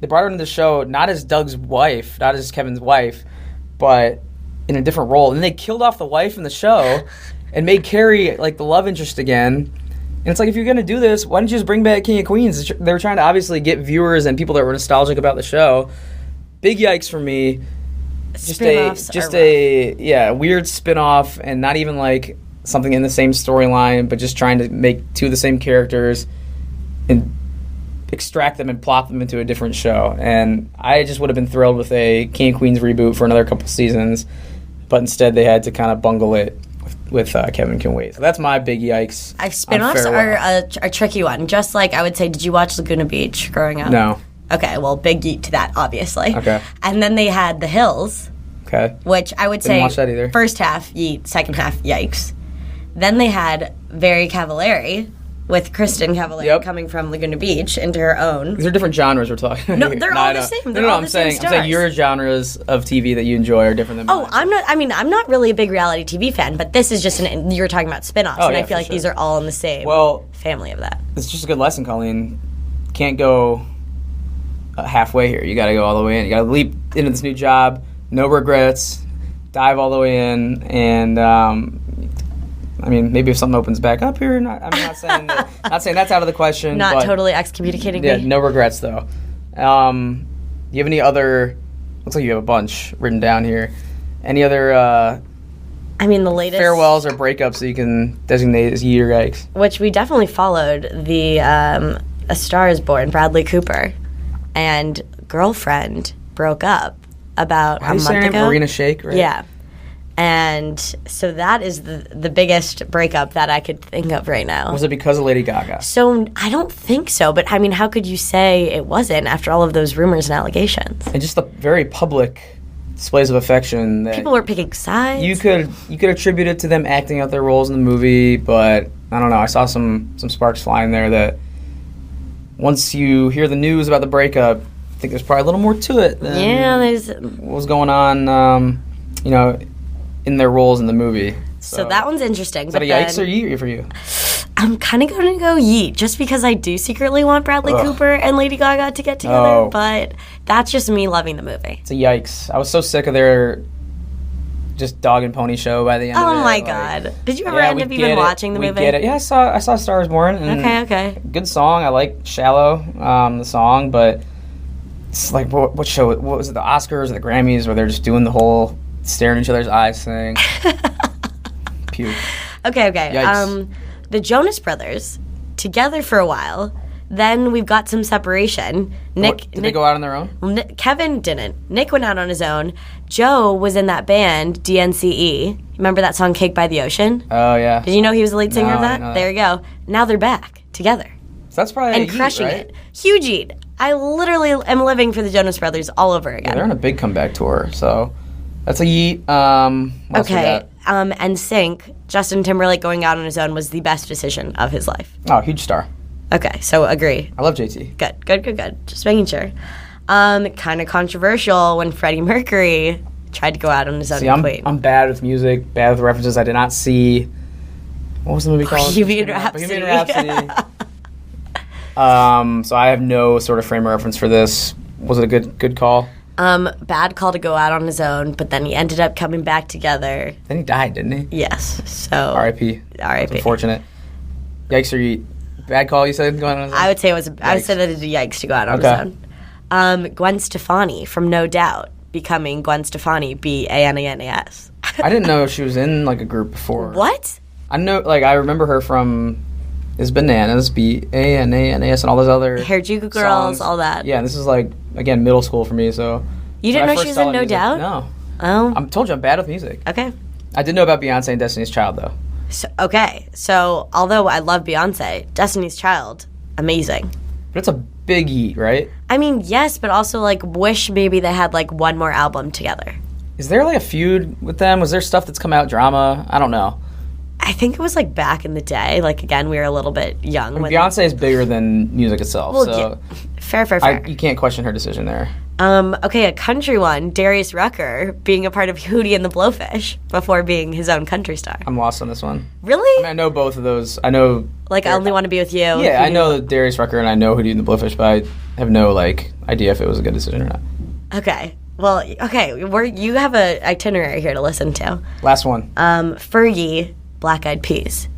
They brought her into the show not as Doug's wife, not as Kevin's wife, but in a different role. And then they killed off the wife in the show and made Carrie like the love interest again. And it's like, if you're going to do this, why don't you just bring back King of Queens? They were trying to obviously get viewers and people that were nostalgic about the show. Big yikes for me. Just a weird spin-off, and not even like something in the same storyline, but just trying to make two of the same characters and extract them and plop them into a different show. And I just would have been thrilled with a King of Queens reboot for another couple seasons, but instead they had to kind of bungle it with Kevin Can Wait. So that's my big yikes. Spin-offs are a tricky one. Just like I would say, did you watch Laguna Beach growing up? No. Okay, well, big yeet to that, obviously. Okay. And then they had The Hills. Okay. Which I would Didn't say watch that either. First half yeet, second half yikes. Then they had Very Cavallari with Kristen Cavallari coming from Laguna Beach into her own. These are different genres we're talking. No, they're all the same. They're all the same stars. I'm saying your genres of TV that you enjoy are different than mine. I'm not really a big reality TV fan, but this is just you were talking about spin-offs, and I feel like these are all in the same family of that. It's just a good lesson, Colleen. Can't go halfway here. You got to go all the way in. You got to leap into this new job, no regrets, dive all the way in, and maybe if something opens back up here, I'm not saying not saying that's out of the question. Not totally excommunicating me. No regrets though. Do you have any other? Looks like you have a bunch written down here. Any other? The latest farewells or breakups that you can designate as year yikes. Which we definitely followed. The A Star Is Born, Bradley Cooper, and girlfriend broke up about a month ago. Marina Shayk, right? Yeah. And so that is the biggest breakup that I could think of right now. Was it because of Lady Gaga? So I don't think so. But, how could you say it wasn't after all of those rumors and allegations? And just the very public displays of affection. That people were picking sides. You could attribute it to them acting out their roles in the movie, but I don't know. I saw some sparks flying there that once you hear the news about the breakup, I think there's probably a little more to it than what was going on, in their roles in the movie. So that one's interesting. Is that a yikes or year for you? I'm kind of going to go Yeet, just because I do secretly want Bradley Cooper and Lady Gaga to get together, but that's just me loving the movie. It's a yikes. I was so sick of their just dog and pony show by the end of it. Oh my God. Did you ever end up even watching the movie? We get it. Yeah, I saw Star is Born. And Okay. Good song. I like Shallow, the song, but it's like, what show? What was it, the Oscars or the Grammys, where they're just doing the whole staring in each other's eyes thing? Puke. Okay. Yikes. The Jonas Brothers, together for a while. Then we've got some separation. Did they go out on their own? Kevin didn't. Nick went out on his own. Joe was in that band, DNCE. Remember that song, Cake by the Ocean? Oh, yeah. Did you know he was the lead singer of I that? didn't know that. There you go. Now they're back together. So that's probably And a yeet, crushing right? it. Huge eat. I literally am living for the Jonas Brothers all over again. Yeah, they're on a big comeback tour, so that's a yeet. What else we Okay. got? NSYNC, Justin Timberlake going out on his own was the best decision of his life. Oh, huge star. Okay, so agree. I love JT. Good. Just making sure. Kind of controversial when Freddie Mercury tried to go out on his own. See, I'm bad with music, bad with references. I did not see. What was the movie called? Bohemian Rhapsody. So I have no sort of frame of reference for this. Was it a good call? Bad call to go out on his own, but then he ended up coming back together. Then he died, didn't he? Yes. So R.I.P. R.I.P. Unfortunate. Yikes or yeet? Bad call, you said, going on his own? I would say I would say that it's a yikes to go out on his own. Gwen Stefani from No Doubt becoming Gwen Stefani, B-A-N-A-N-A-S. I didn't know she was in like a group before. What? I know, like I remember her from is Bananas, B-A-N-A-N-A-S, and all those other Harajuku Girls, songs. all that. Yeah, this is like again middle school for me. So You didn't know she was in No Doubt? No. Oh. I told you I'm bad with music. Okay. I did know about Beyonce and Destiny's Child though. So although I love Beyonce, Destiny's Child, amazing. But it's a big eat, right? I mean, yes, but also like wish maybe they had like one more album together. Is there like a feud with them? Was there stuff that's come out, drama? I don't know. I think it was like back in the day. Like again, we were a little bit young. I mean, Beyonce is bigger than music itself, Well, so fair. you can't question her decision there. Okay, a country one, Darius Rucker being a part of Hootie and the Blowfish before being his own country star. I'm lost on this one. Really? I know both of those. I know. Like, I Only Want to Be With You. Yeah, I know Darius Rucker and I know Hootie and the Blowfish, but I have no like idea if it was a good decision or not. Okay. Well, you have a itinerary here to listen to. Last one. Fergie, Black Eyed Peas.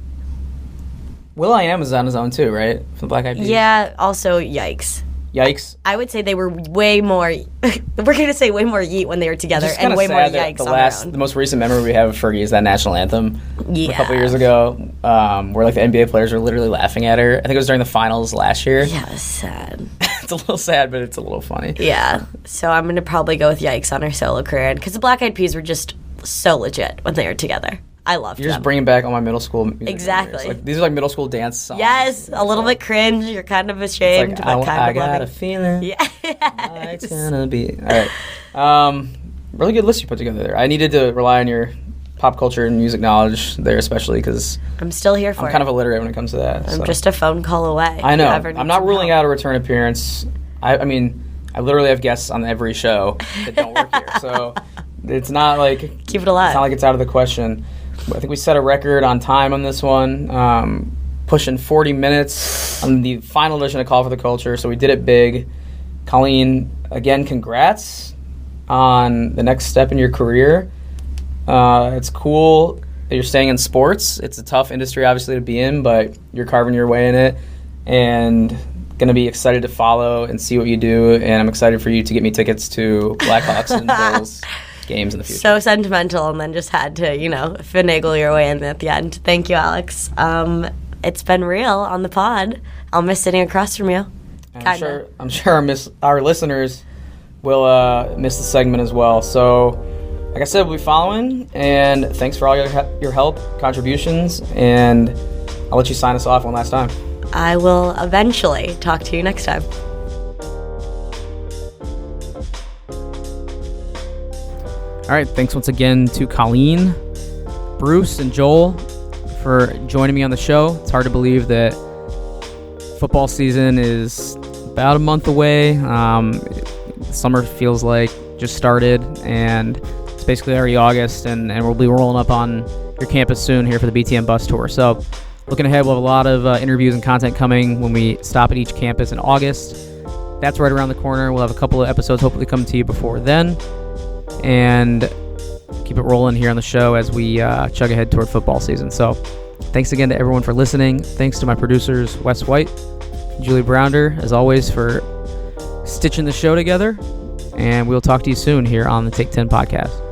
will.i.am is on his own too, right? From Black Eyed Peas. Yeah. Also, yikes. Yikes. I would say they were way more. We're going to say way more yeet when they were together, and way more yikes on their own. The most recent memory we have of Fergie is that national anthem Yeah. a couple years ago, where like the NBA players were literally laughing at her. I think it was during the finals last year. Yeah, it was sad. It's a little sad, but it's a little funny. Yeah. So I'm going to probably go with yikes on her solo career, because the Black Eyed Peas were just so legit when they were together. I loved them. You're just bringing back all my middle school music Exactly. memories. Like, these are like middle school dance songs. Yes, a little bit cringe. You're kind of ashamed, It's like, but kind I of got loving. a feeling. Yeah. It's gonna be all right. Really good list you put together there. I needed to rely on your pop culture and music knowledge there, especially because I'm still here for I'm it. kind of illiterate when it comes to that. I'm so. just a phone call away. I know. Whoever I'm needs not some ruling help. out a return appearance. I mean, I literally have guests on every show that don't work here, so it's not like Keep it alive. It's not like it's out of the question. I think we set a record on time on this one, pushing 40 minutes on the final edition of Coll For the Culture, so we did it big. Colleen, again, congrats on the next step in your career. It's cool that you're staying in sports. It's a tough industry, obviously, to be in, but you're carving your way in it, and going to be excited to follow and see what you do, and I'm excited for you to get me tickets to Blackhawks and Bulls games in the future. So sentimental, and then just had to, finagle your way in at the end. Thank you, Alex. It's been real on the pod. I'll miss sitting across from you. I'm sure our listeners will miss the segment as well. So, like I said, we'll be following, and thanks for all your help, contributions, and I'll let you sign us off one last time. I will eventually talk to you next time. All right, thanks once again to Colleen, Bruce, and Joel for joining me on the show. It's hard to believe that football season is about a month away. Summer feels like just started, and it's basically already August, and we'll be rolling up on your campus soon here for the BTM bus tour. So Looking ahead, we'll have a lot of interviews and content coming when we stop at each campus in August. That's right around the corner. We'll have a couple of episodes hopefully come to you before then. And keep it rolling here on the show as we chug ahead toward football season. So thanks again to everyone for listening. Thanks to my producers, Wes White, Julie Brounder, as always, for stitching the show together. And we'll talk to you soon here on the Take 10 podcast.